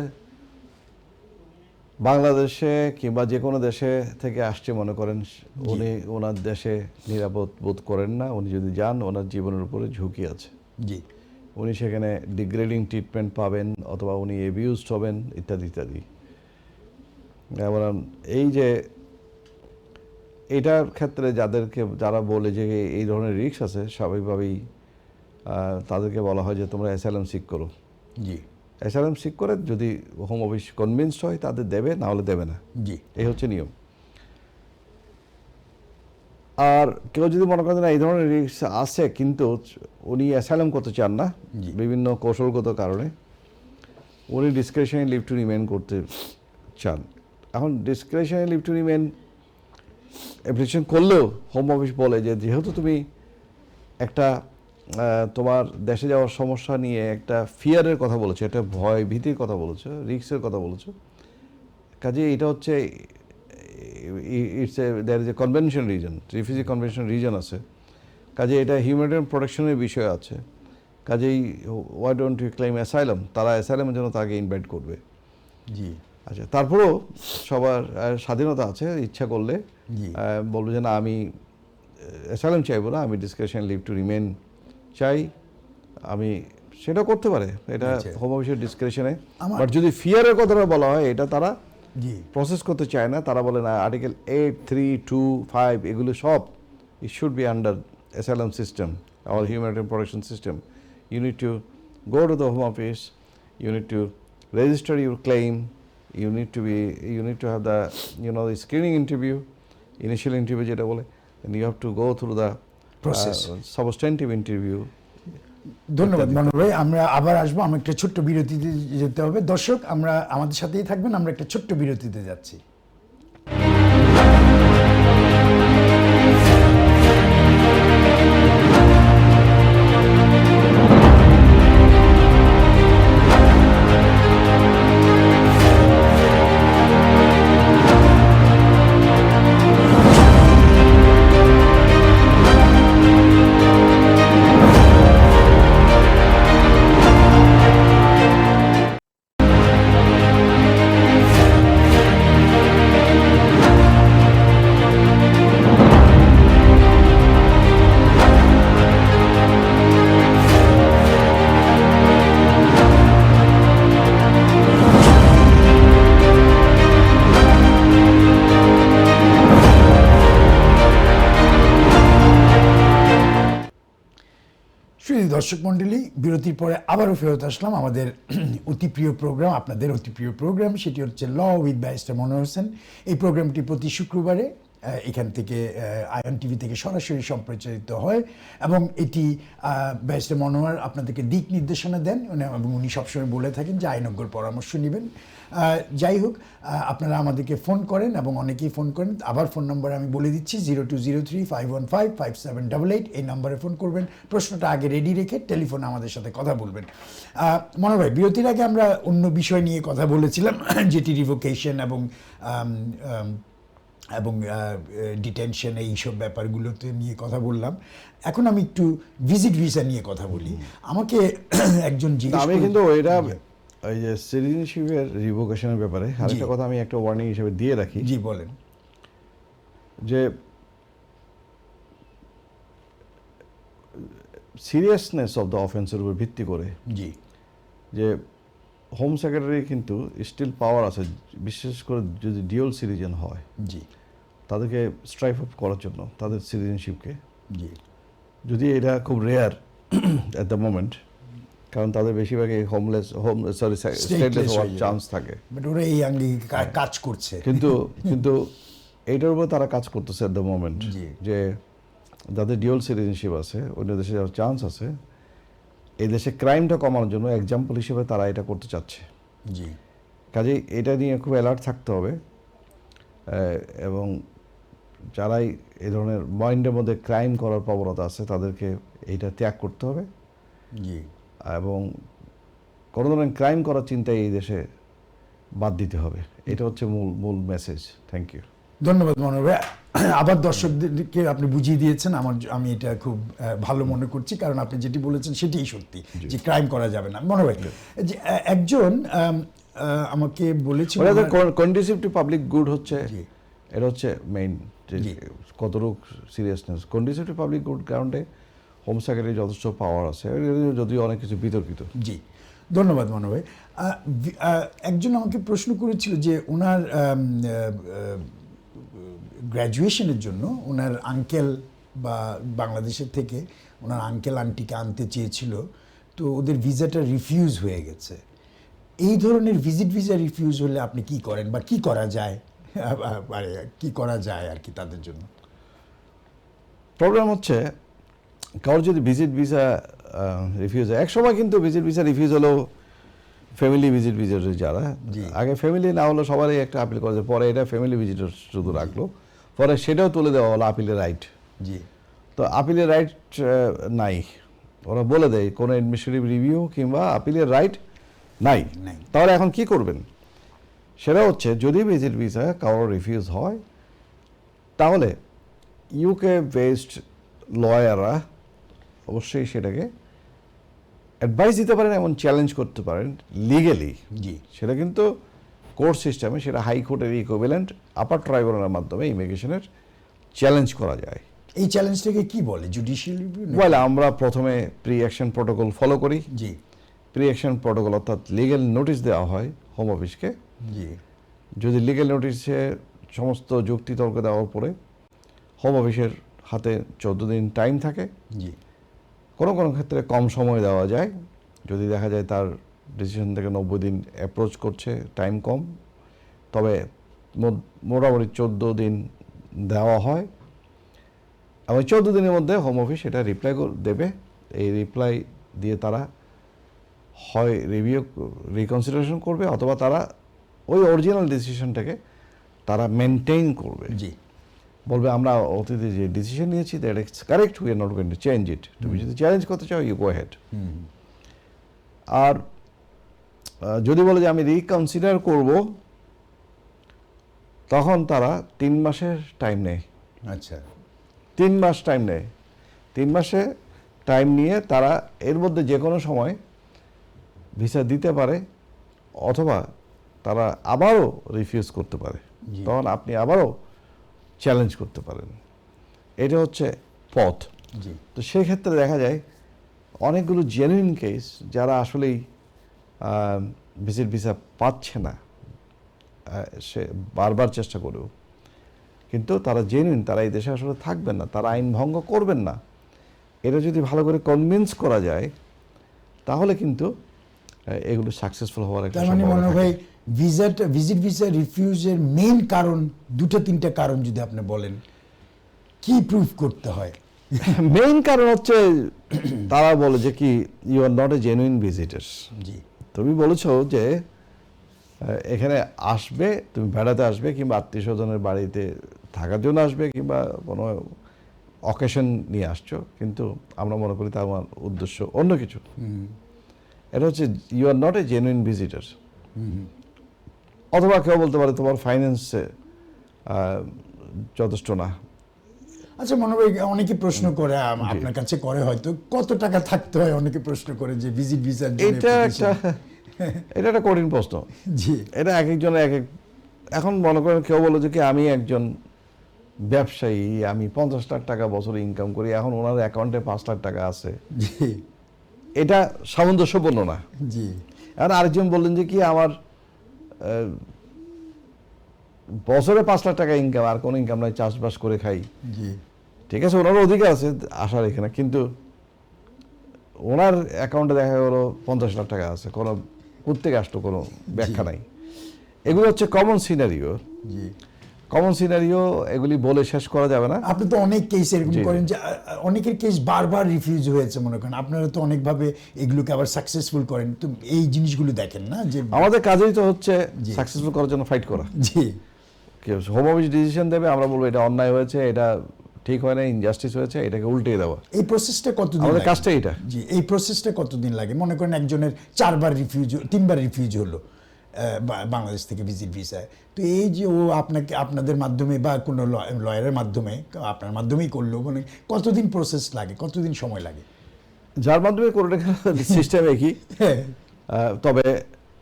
বাংলাদেশে কিংবা যে কোনো দেশে থেকে আসছে, মনে করেন উনি ওনার দেশে নিরাপদ বোধ করেন না, উনি যদি যান ওনার জীবনের উপরে ঝুঁকি আছে। জি, উনি সেখানে ডিগ্রেডিং ট্রিটমেন্ট পাবেন অথবা উনি অ্যাবিউজড হবেন ইত্যাদি ইত্যাদি। এবার এই যে এটার ক্ষেত্রে যারা বলে যে এই ধরনের রিস্ক আছে, স্বাভাবিকভাবেই তাদেরকে বলা হয় যে তোমরা অ্যাসাইলাম সিক করো। জি, অ্যাসাইলাম সিক করে যদি হোম অফিস কনভিন্সড হয় তাদের দেবে, না হলে দেবে না। জি, এই হচ্ছে নিয়ম। আর কেউ যদি মনে করেন না এই ধরনের রিস্ক আছে কিন্তু উনি অ্যাসাইলাম করতে চান না বিভিন্ন কৌশলগত কারণে, উনি ডিসক্রিশনারি লিভ টু রিমেন করতে চান। এখন discretionary leave to remain application করলেও হোম অফিস বলে যে যেহেতু তুমি একটা তোমার দেশে যাওয়ার সমস্যা নিয়ে একটা ফিয়ারের কথা বলেছো, একটা ভয় ভীতির কথা বলেছো, রিস্কের কথা বলেছো, কাজে এটা হচ্ছে there is a convention reason, refugee convention reason আছে, কাজে এটা হিউম্যানিটেরিয়ান প্রোটেকশনের বিষয় আছে। কাজেই why don't you claim asylum, তারা অ্যাসাইলামের জন্য তাকে ইনভাইট করবে। জি, আচ্ছা, তারপরেও সবার স্বাধীনতা আছে, ইচ্ছা করলে বলবো যে না আমি অ্যাসাইলাম চাইবো না, আমি ডিসক্রিশন লিভ টু রিমেন চাই, আমি সেটা করতে পারে, এটা হোম অফিসের ডিসক্রিশনে। বাট যদি ফিয়ারের কথাটা বলা হয়, এটা তারা প্রসেস করতে চায় না, তারা বলে না আর্টিকেল 8, 3, 2, 5 এগুলো সব it should be under asylum system, our humanitarian protection system. You need to go to the home office, you need to register your claim, you need to have the the screening interview, initial interview যেটা বলে, and you have to go through the process, substantive interview. ধন্যবাদ মনোহর ভাই। আমরা আবার আসবো, আমরা একটা ছোট্ট বিরতিতে যেতে হবে। দর্শক আমরা আমাদের সাথেই থাকবেন, আমরা একটা ছোট্ট বিরতিতে যাচ্ছি। শুধু দর্শক মণ্ডলী, বিরতির পরে আবারও ফেরত আসলাম আমাদের অতি প্রিয় প্রোগ্রাম, আপনাদের অতি প্রিয় প্রোগ্রাম, সেটি হচ্ছে ল উইথ ব্যারিস্টার মনোহর হোসেন। এই প্রোগ্রামটি প্রতি শুক্রবারে এখান থেকে আয়ন টিভি থেকে সরাসরি সম্প্রচারিত হয় এবং এটি ব্যারিস্টার মনোহর আপনাদেরকে দিক নির্দেশনা দেন এবং উনি সবসময় বলে থাকেন যে আইনজ্ঞর পরামর্শ নেবেন। যাই হোক, আপনারা আমাদেরকে ফোন করেন এবং অনেকেই ফোন করেন। আবার ফোন নম্বর আমি বলে দিচ্ছি 0203-515-5788, এই নাম্বারে ফোন করবেন। প্রশ্নটা আগে রেডি রেখে টেলিফোনে আমাদের সাথে কথা বলবেন। মনোহর ভাই, বিরতির আগে আমরা অন্য বিষয় নিয়ে কথা বলেছিলাম, যেটি রিভোকেশন এবং ডিটেনশন, এইসব ব্যাপারগুলোতে নিয়ে কথা বললাম। এখন আমি একটু ভিজিট ভিসা নিয়ে কথা বলি। আমাকে একজন আমি কিন্তু এটা ওই যে সিটিজেনশিপের রিভোকেশনের ব্যাপারে আরেকটা কথা আমি একটা ওয়ার্নিং হিসেবে দিয়ে রাখি। জি বলেন। যে সিরিয়াসনেস অফ দ্য অফেন্সের উপর ভিত্তি করে জি যে হোম সেক্রেটারি কিন্তু স্টিল পাওয়ার আছে, বিশেষ করে যদি ডিউল সিটিজেন হয় জি তাদেরকে স্ট্রাইপ আপ করার জন্য তাদের সিটিজেনশিপকে, জি যদি এটা খুব রেয়ার অ্যাট দ্য মোমেন্ট, কারণ তাদের বেশিরভাগই স্টেটলেস হওয়ার চান্স থাকে, বাট ওরা এই আঙ্গি কাজ করছে। কিন্তু এইটার উপর তারা কাজ করতেছে অ্যাট দ্য মোমেন্ট, জি। যে যাদের ডিউল সিটিজেনশিপ আছে, অন্য দেশে যাওয়ার চান্স আছে, এই দেশে ক্রাইমটা কমানোর জন্য এক্সাম্পল হিসেবে তারা এটা করতে চাচ্ছে। জি কাজেই এটা নিয়ে খুব অ্যালার্ট থাকতে হবে এবং যারাই এই ধরনের মাইন্ডের মধ্যে ক্রাইম করার প্রবণতা আছে তাদেরকে এইটা ত্যাগ করতে হবে জি এবং কোনো ধরনের ক্রাইম করার চিন্তায় এই দেশে বাদ দিতে হবে। এটা হচ্ছে মূল মেসেজ। Thank you. ধন্যবাদ মনোহর ভাই। আবার দর্শকদেরকে আপনি বুঝিয়ে দিয়েছেন, আমি এটা খুব ভালো মনে করছি, কারণ আপনি যেটি বলেছেন সেটিই সত্যি, যে ক্রাইম করা যাবে না। মনোহর ভাই, যে একজন আমাকে বলেছিল কন্ডিসিভ টু পাবলিক গুড হচ্ছে, জি। এটা হচ্ছে মেইন জি। কতটুক seriousness. Conducive to public good কারণে হোম সেক্রেটারি যথেষ্ট পাওয়ার আছে, যদিও অনেক কিছু বিতর্কিত। জি, ধন্যবাদ মনোহর ভাই। একজন আমাকে প্রশ্ন করেছিল যে ওনার গ্র্যাজুয়েশনের জন্য ওনার আঙ্কেল বা বাংলাদেশের থেকে ওনার আঙ্কেল আন্টিকে আনতে চেয়েছিল, তো ওদের ভিসাটা রিফিউজ হয়ে গেছে। এই ধরনের ভিজিট ভিসা রিফিউজ হলে আপনি কি করেন বা কি করা যায়, কি করা যায় আর কি তাদের জন্য? প্রবলেম হচ্ছে কারোর যদি ভিজিট ভিসা রিফিউজ হয়, এক সময় কিন্তু ভিজিট ভিসা রিফিউজ হলেও ফ্যামিলি ভিজিট ভিজিটর যারা, আগে ফ্যামিলি না হলো সবারই একটা আপিল করা যায়, পরে এটা ফ্যামিলি ভিজিটর শুধু রাখলো, পরে সেটাও তুলে দেওয়া হলো আপিলের রাইট। জি। তো আপিলের রাইট নাই, ওরা বলে দেয় কোনো অ্যাডমিনিস্ট্রেটিভ রিভিউ কিংবা আপিলের রাইট নাই। তাহলে এখন কি করবেন? সেটা হচ্ছে যদি ভিজিট ভিসা কারোর রিফিউজ হয়, তাহলে ইউকে বেসড লয়াররা অবশ্যই সেটাকে অ্যাডভাইস দিতে পারেন এবং চ্যালেঞ্জ করতে পারেন লিগেলি। জি। সেটা কিন্তু কোর্ট সিস্টেমে, সেটা হাইকোর্টের ইকুইভ্যালেন্ট আপার ট্রাইব্যুনালের মাধ্যমে ইমিগ্রেশনের চ্যালেঞ্জ করা যায়। এই চ্যালেঞ্জটাকে কি বলে? Judicial review? বলে আমরা প্রথমে প্রি অ্যাকশন প্রোটোকল ফলো করি। জি। প্রি অ্যাকশন প্রোটোকল অর্থাৎ লিগেল নোটিশ দেওয়া হয় হোম অফিসকে। জি। যদি লিগেল নোটিশে সমস্ত যুক্তি তর্ক দেওয়ার পরে হোম অফিসের হাতে 14 দিন টাইম থাকে। জি। কোনো কোনো ক্ষেত্রে কম সময় দেওয়া যায়, যদি দেখা যায় তার ডিসিশন থেকে 90 দিন অ্যাপ্রোচ করছে, টাইম কম, তবে মোটামুটি 14 দিন দেওয়া হয় এবং 14 দিনের মধ্যে হোম অফিস এটা রিপ্লাই দেবে। এই রিপ্লাই দিয়ে তারা হয় রিভিউ রিকনসিডারেশন করবে অথবা তারা ওই অরিজিনাল ডিসিশনটাকে তারা মেনটেইন করবে। জি। বলবে আমরা অতীতে যে ডিসিশন নিয়েছি that it's correct, we are not going to change it. তুমি যদি চ্যালেঞ্জ করতে চাও ইউ গো হেড। আর যদি বলে যে আমি রিকনসিডার করব, তখন তারা 3 মাসের টাইম নেয়। আচ্ছা। 3 মাস টাইম নেয়। 3 মাসে টাইম নিয়ে তারা এর মধ্যে যে কোনো সময় ভিসা দিতে পারে অথবা তারা আবারও রিফিউজ করতে পারে। তখন আপনি আবারও চ্যালেঞ্জ করতে পারেন। এটা হচ্ছে পথ। জি। তো সেই ক্ষেত্রে দেখা যায় অনেকগুলো জেনুইন কেস যারা আসলেই ভিজিট ভিসা পাচ্ছে না, সে বারবার চেষ্টা করেও, কিন্তু তারা জেনুইন, তারা এই দেশে আসলে থাকবেন না, তারা আইন ভঙ্গ করবেন না, এটা যদি ভালো করে কনভিন্স করা যায় তাহলে কিন্তু এগুলো সাকসেসফুল হওয়ার একটা তার মানে সম্ভাবনা মনে থাকে। হয় ভিজিট ভিসা রিফিউজের মেইন কারণ 2-3টা কারণ যদি আপনি বলেন কি প্রুফ করতে হয়? মেইন কারণ হচ্ছে তারা বলে যে কি you are not a genuine visitor. জি তুমি বলেছো যে এখানে আসবে, তুমি বেড়াতে আসবে কিংবা আত্মীয় স্বজনের বাড়িতে থাকার জন্য আসবে কিংবা কোনো অকেশন নিয়ে আসছো, কিন্তু আমরা মনে করি তার উদ্দেশ্য অন্য কিছু। এটা হচ্ছে you are not a genuine visitor. অথবা কেউ বলতে পারে তোমার ফাইন্যান্সে যথেষ্ট না। আচ্ছা মনে হয় অনেকে প্রশ্ন করে আপনার কাছে করে হয়তো কত টাকা থাকতে হয়, অনেকে প্রশ্ন করে যে ভিজিট ভিসার জন্য এটা একটা কঠিন প্রশ্ন। জি এটা এক একজনের এক এক। এখন মনে করেন কেউ বলে যে কি আমি একজন ব্যবসায়ী, আমি 50 লাখ টাকা বছরে ইনকাম করি, এখন ওনার অ্যাকাউন্টে 5 লাখ টাকা আছে, জি এটা সামঞ্জস্যপূর্ণ না। জি এখন আরেকজন বললেন যে কি আমার বছরে 5 লাখ টাকা ইনকাম, আর কোনো ইনকাম নাই, চাষবাস করে খাই। জি ঠিক আছে, ওনার অধিকার আছে আসার এখানে, কিন্তু ওনার অ্যাকাউন্টে দেখা গেলো 50 লাখ টাকা আছে, কোনো কোত্থেকে আসতো কোনো ব্যাখ্যা নাই। এগুলো হচ্ছে কমন সিনারিও। জি কমন সিনারিও, এগুলি বলে শেষ করা যাবে না। আপনি তো অনেক কেস এরকম জি। করেন যে অনেকের কেস বারবার রিফিউজ হয়েছে মনে করেন, আপনারা তো অনেকভাবে এগুলোকে আবার সাকসেসফুল করেন, তো এই জিনিসগুলো দেখেন না যে আমাদের কাজেই তো হচ্ছে জি। সাকসেসফুল করার জন্য ফাইট করা। জি হোম অফিস ডিসিশন দেবে, আমরা বলবো এটা অন্যায় হয়েছে, এটা ঠিক হয় না, ইনজাস্টিস হয়েছে, এটাকে উল্টিয়ে দেওয়া। এই প্রসেসটা কতদিন আমাদের লাগে? কাজটাই এটা। জি এই প্রসেসটা কতদিন লাগে? মনে করেন একজনের 4বার রিফিউজ, 3বার রিফিউজ হলো বাংলাদেশ থেকে ভিজিট ভিসায়, তো এই যে ও আপনাকে আপনাদের মাধ্যমে বা কোনো লয়ারের মাধ্যমে আপনার মাধ্যমেই করলো, মানে কতদিন প্রসেস লাগে, কতদিন সময় লাগে? যার মাধ্যমে করে রাখা সিস্টেম একই। হ্যাঁ তবে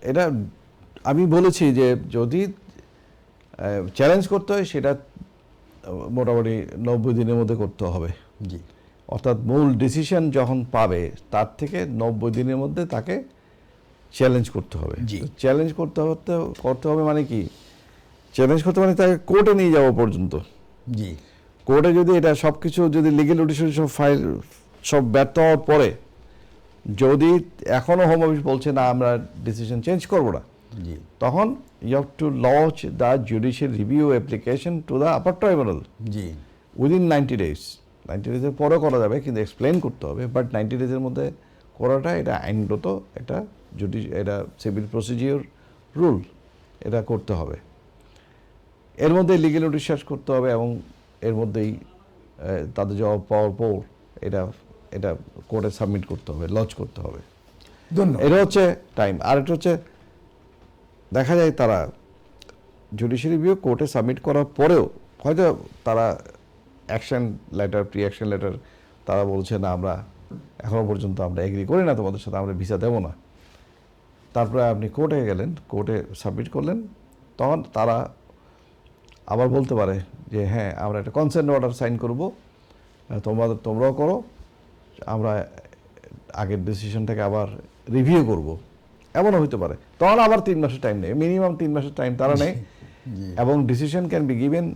এটা আমি বলেছি যে যদি চ্যালেঞ্জ করতে হয় সেটা মোটামুটি 90 দিনের মধ্যে করতে হবে। জি অর্থাৎ মূল ডিসিশন যখন পাবে তার থেকে 90 দিনের মধ্যে তাকে চ্যালেঞ্জ করতে হবে। জি। চ্যালেঞ্জ করতে হবে মানে কি? চ্যালেঞ্জ করতে মানে তাকে কোর্টে নিয়ে যাওয়া পর্যন্ত। জি কোর্টে যদি এটা সব কিছু যদি লিগেল নোটিশ সব ফাইল সব ব্যর্থ হওয়ার পরে যদি এখনও হোম অফিস বলছে না আমরা ডিসিশন চেঞ্জ করবো না, জি তখন you have to launch the judicial review application to the upper tribunal জি উইদিন 90 ডেজ। 90 ডেজের পরেও করা যাবে, কিন্তু এক্সপ্লেন করতে হবে। বাট 90 ডেজের মধ্যে করাটা এটা আইনগত একটা এটা সিভিল প্রসিডিওর রুল, এটা করতে হবে। এর মধ্যে লিগেল নোটিশ শেষ করতে হবে এবং এর মধ্যেই তাদের জবাব পাওয়ার পর এটা কোর্টে সাবমিট করতে হবে, লঞ্চ করতে হবে। ধন্যবাদ। এটা হচ্ছে টাইম। আর একটা হচ্ছে দেখা যায় তারা জুডিশিয়াল রিভিউ কোর্টে সাবমিট করার পরেও হয়তো তারা action letter, pre action letter তারা বলছে না আমরা এখনও পর্যন্ত আমরা এগ্রি করি না তোমাদের সাথে, আমরা ভিসা দেবো না। তারপরে আপনি কোর্টে গেলেন, কোর্টে সাবমিট করলেন, তখন তারা আবার বলতে পারে যে হ্যাঁ আমরা একটা কনসেন্ট অর্ডার সাইন করবো, তোমরাও করো, আমরা আগের ডিসিশনটাকে আবার রিভিউ করব, এমনও হতে পারে। তখন আবার 3 মাসের টাইম নেই, মিনিমাম 3 মাসের টাইম তারা নেই। এবং decision can be given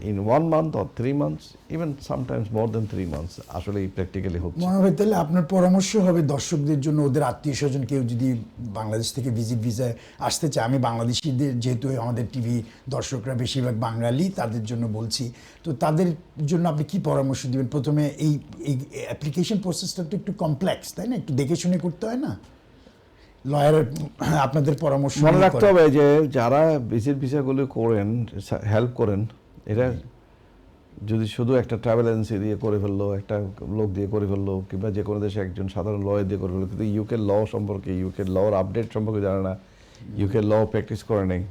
in 1 month or 3 months, even sometimes more than 3 months। আসলে প্র্যাকটিক্যালি হচ্ছে। মনে হয় তাহলে আপনার পরামর্শ হবে দর্শকদের জন্য, ওদের আত্মীয় স্বজন কেউ যদি বাংলাদেশ থেকে ভিজিট ভিসায় আসতে চায়, আমি বাংলাদেশিদের যেহেতু আমাদের টিভি দর্শকরা বেশিরভাগ বাঙালি, তাদের জন্য বলছি, তো তাদের জন্য আপনি কি পরামর্শ দিবেন? প্রথমে এই অ্যাপ্লিকেশন প্রসেসটা তো একটু কমপ্লেক্স, তাই না? একটু দেখে শুনে করতে হয় না? লয়ারের আপনাদের পরামর্শ মনে নিয়ে রাখতে করেন। হবে যে যারা ভিজিট ভিসাগুলো করেন, হেল্প করেন, এটা যদি শুধু একটা ট্রাভেল এজেন্সি দিয়ে করে ফেললো, একটা লোক দিয়ে করে ফেললো, কিংবা যে কোনো দেশে একজন সাধারণ লয়ার দিয়ে করে ফেললো, কিন্তু ইউকে ল সম্পর্কে, ইউকে লর আপডেট সম্পর্কে জানে না, ইউকে ল প্র্যাকটিস করে নেই,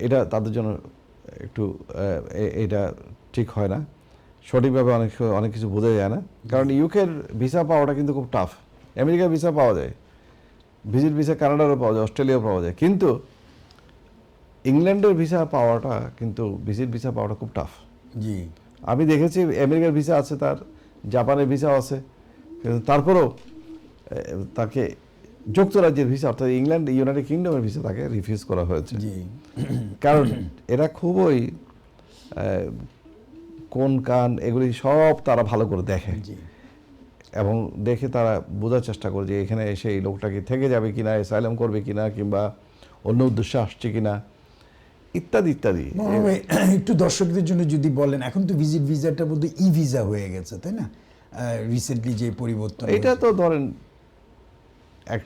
এটা তাদের জন্য একটু এটা ঠিক হয় না। সঠিকভাবে অনেক কিছু বোঝা যায় না। কারণ ইউকের ভিসা পাওয়াটা কিন্তু খুব টাফ। আমেরিকার ভিসা পাওয়া যায়, ভিজিট ভিসা কানাডারও পাওয়া যায়, অস্ট্রেলিয়াও পাওয়া যায়, কিন্তু ইংল্যান্ডের ভিসা পাওয়াটা, কিন্তু ভিজিট ভিসা পাওয়াটা খুব টাফ। জি আমি দেখেছি আমেরিকার ভিসা আছে, তার জাপানের ভিসাও আছে, কিন্তু তারপরেও তাকে যুক্তরাজ্যের ভিসা অর্থাৎ ইংল্যান্ড, ইউনাইটেড কিংডমের ভিসা তাকে রিফিউজ করা হয়েছে। জি কারণ এরা খুবই কোন কান এগুলি সব তারা ভালো করে দেখে। জি এবং দেখে তারা বোঝার চেষ্টা করে যে এখানে এসে এই লোকটা কি থেকে যাবে কিনা, অ্যাসাইলাম করবে কিনা, কিংবা অন্য উদ্দেশ্যে আসছে কিনা, ইত্যাদি ইত্যাদি। মনোহর ভাই, একটু দর্শকদের জন্য যদি বলেন, এখন তো ভিজিট ভিসাটা বোধ ই ভিসা হয়ে গেছে, তাই না? রিসেন্টলি যে পরিবর্তন এটা তো ধরেন এক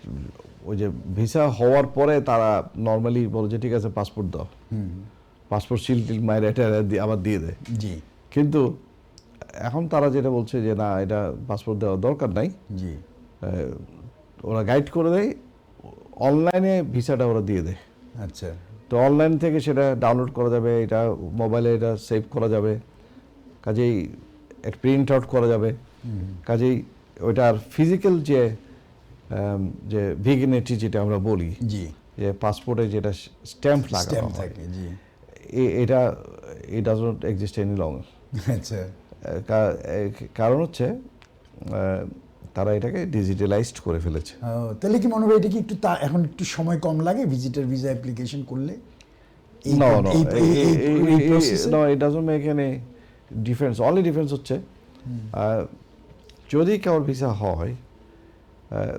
ওই যে ভিসা হওয়ার পরে তারা নর্মালি বলে যে ঠিক আছে পাসপোর্ট দাও, পাসপোর্ট সিল টিল মায়ের এটা আবার দিয়ে দেয়। জি কিন্তু এখন তারা যেটা বলছে যে না, এটা পাসপোর্ট দেওয়ার দরকার নাই, জি ওরা গাইড করে দেয়, অনলাইনে ভিসাটা ওরা দিয়ে দেয়। আচ্ছা তো অনলাইন থেকে সেটা ডাউনলোড করা যাবে, এটা মোবাইলে এটা সেভ করা যাবে, কাজেই একটা প্রিন্ট আউট করা যাবে, কাজেই ওইটার ফিজিক্যাল যে ভিগনেটি যেটা আমরা বলি, জি যে পাসপোর্টে যেটা স্ট্যাম্প লাগানো স্ট্যাম্প হয়, থাকে, জি এটা it does not exist any longer. আচ্ছা কারণ হচ্ছে তারা এটাকে ডিজিটালাইজড করে ফেলেছে। তাহলে কি মনোহর ভাই, এটা কি একটু এখন একটু সময় কম লাগে ভিজিটার ভিসা অ্যাপ্লিকেশন করলে? No, it doesn't make any difference. Only difference হচ্ছে যদি কারোর ভিসা হয়,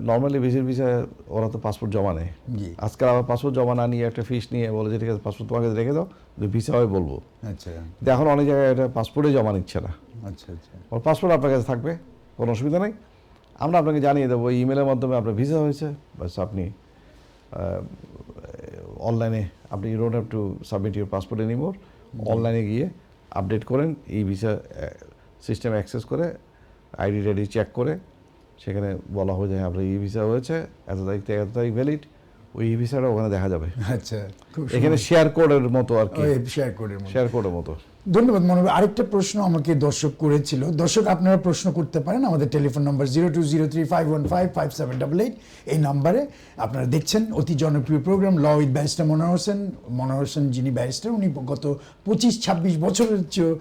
নর্মালি ভিসা ওরা তো পাসপোর্ট জমা নেয়। জি আজকাল আবার পাসপোর্ট জমা না নিয়ে একটা ফিস নিয়ে বলে যে ঠিক আছে পাসপোর্ট তোমাকে রেখে দাও, যদি ভিসা হয় বলবো। আচ্ছা কিন্তু এখন অনেক জায়গায় এটা পাসপোর্টে জমা নিচ্ছে না, আচ্ছা আচ্ছা ওর পাসপোর্ট আপনার কাছে থাকবে, কোনো অসুবিধা নেই, আমরা আপনাকে জানিয়ে দেবো ইমেলের মাধ্যমে আপনার ভিসা হয়েছে, বাস আপনি অনলাইনে আপনি you don't have to submit your passport anymore, অনলাইনে গিয়ে আপডেট করেন, এই ভিসা সিস্টেম অ্যাক্সেস করে আইডি টাইডি চেক করে সেখানে বলা হবে যে হ্যাঁ আপনার ই ভিসা হয়েছে, এত তারিখ থেকে এত তারিখ ভ্যালিড, ওই ই ভিসাটা ওখানে দেখা যাবে। আচ্ছা, খুব এখানে শেয়ার কোডের মতো আর কি, শেয়ার কোডের মধ্যে। শেয়ার কোডের মতো। ধন্যবাদ মনোহর ভাই। আরেকটা প্রশ্ন আমাকে দর্শক করেছিল, দর্শক আপনারা প্রশ্ন করতে পারেন আমাদের টেলিফোন নম্বর 020351558788, এই নাম্বারে। আপনারা দেখছেন অতি জনপ্রিয় programme law with barrister Manohar Hossain. মনোহর হোসেন যিনি ব্যারিস্টার, উনি গত 25-26 বছরের চেয়ে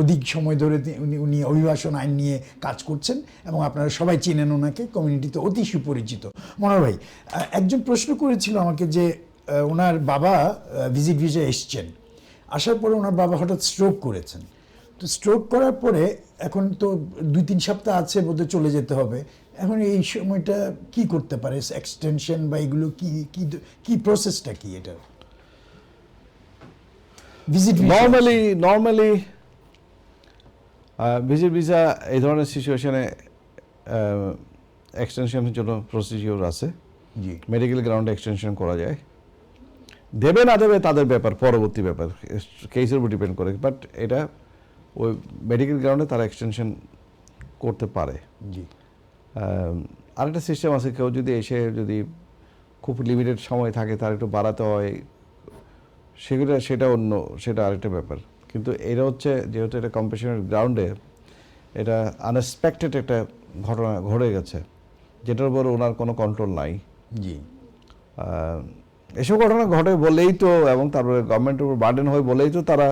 অধিক সময় ধরে উনি অভিবাসন আইন নিয়ে কাজ করছেন এবং আপনারা সবাই চেনেন ওনাকে, কমিউনিটিতে অতি সুপরিচিত। মনোহর ভাই, একজন প্রশ্ন করেছিল আমাকে যে ওনার বাবা ভিজিট ভিসা এসছেন, আসার পরে ওনার বাবা হঠাৎ স্ট্রোক করেছেন। তো স্ট্রোক করার পরে এখন তো 2-3 সপ্তাহ আছে, বোধহয় চলে যেতে হবে। এখন এই সময়টা কি করতে পারে, এক্সটেনশন বা এগুলো কি কি কি প্রসেসটা কি এটার? ভিজিট নর্মালি ভিজিট ভিসা এই ধরনের সিচুয়েশনে এক্সটেনশনের জন্য প্রসিডিওর আছে, জি মেডিকেল গ্রাউন্ডে এক্সটেনশন করা যায়, দেবে না দেবে তাদের ব্যাপার, পরবর্তী ব্যাপার, কেসের উপর ডিপেন্ড করে, বাট এটা ওই মেডিকেল গ্রাউন্ডে তারা এক্সটেনশন করতে পারে। জি আরেকটা সিস্টেম আছে, কেউ যদি এসে যদি খুব লিমিটেড সময় থাকে, তার একটু বাড়াতে হয়, সেটা আরেকটা ব্যাপার। কিন্তু এটা হচ্ছে যেহেতু এটা কম্পিটিশনের গ্রাউন্ডে, এটা আনএক্সপেক্টেড একটা ঘটনা ঘটে গেছে, যেটার উপর ওনার কোনো কন্ট্রোল নাই। জি এসব ঘটনা ঘটে বলেই তো, এবং তারপরে গভর্নমেন্টের উপর বার্ডেন হয় বলেই তো তারা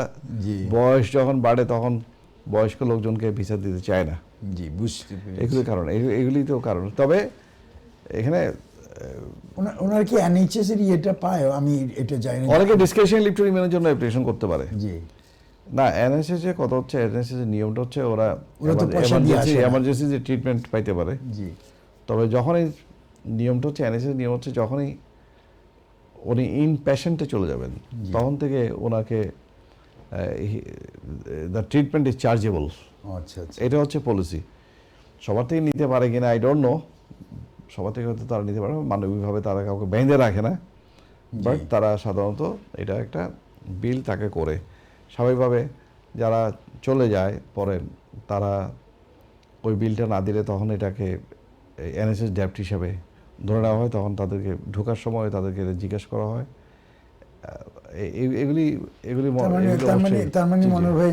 জি বয়স যখন বাড়ে তখন বয়স্ক লোকজনকে ভিসা দিতে চায় না। জি বুঝতে পেরেছি। এগুলি কারণ, এগুলি তো কারণ। তবে এখানে ওনার কি এনএইচএস এর ইয়েটা পায়? আমি এটা জানি না। অনেকে ডিসক্রিপশন লিভ টু রিমেনের জন্য অ্যাপ্লিকেশন করতে পারে। জি না, এনএসএস এর কথা হচ্ছে, এনএসএস এর নিয়মটা হচ্ছে ওরা তো পয়সা দিয়ে আসে না। এমার্জেন্সি যে ট্রিটমেন্ট পাইতে পারে। জি তবে যখনই নিয়মটা হচ্ছে, এনএসএস নিয়ম হচ্ছে যখনই উনি ইন পেশেন্টে চলে যাবেন, তখন থেকে ওনাকে দ্য ট্রিটমেন্ট ইজ চার্জেবল। আচ্ছা আচ্ছা এটা হচ্ছে পলিসি। সবার থেকে নিতে পারে কিনা আই ডোন্ট নো, সবার থেকে হয়তো তারা নিতে পারে, মানবিকভাবে তারা কাউকে বেঁধে রাখে না, বাট তারা সাধারণত এটা একটা বিল তাকে করে, স্বাভাবিকভাবে যারা চলে যায় পরে তারা ওই বিলটা না দিলে তখন এটাকে এনএসএস ডেপ্ট হিসাবে ধরে নেওয়া হয়, তখন তাদেরকে ঢোকার সময় তাদেরকে জিজ্ঞেস করা হয়। তার মানে মনোহর ভাই,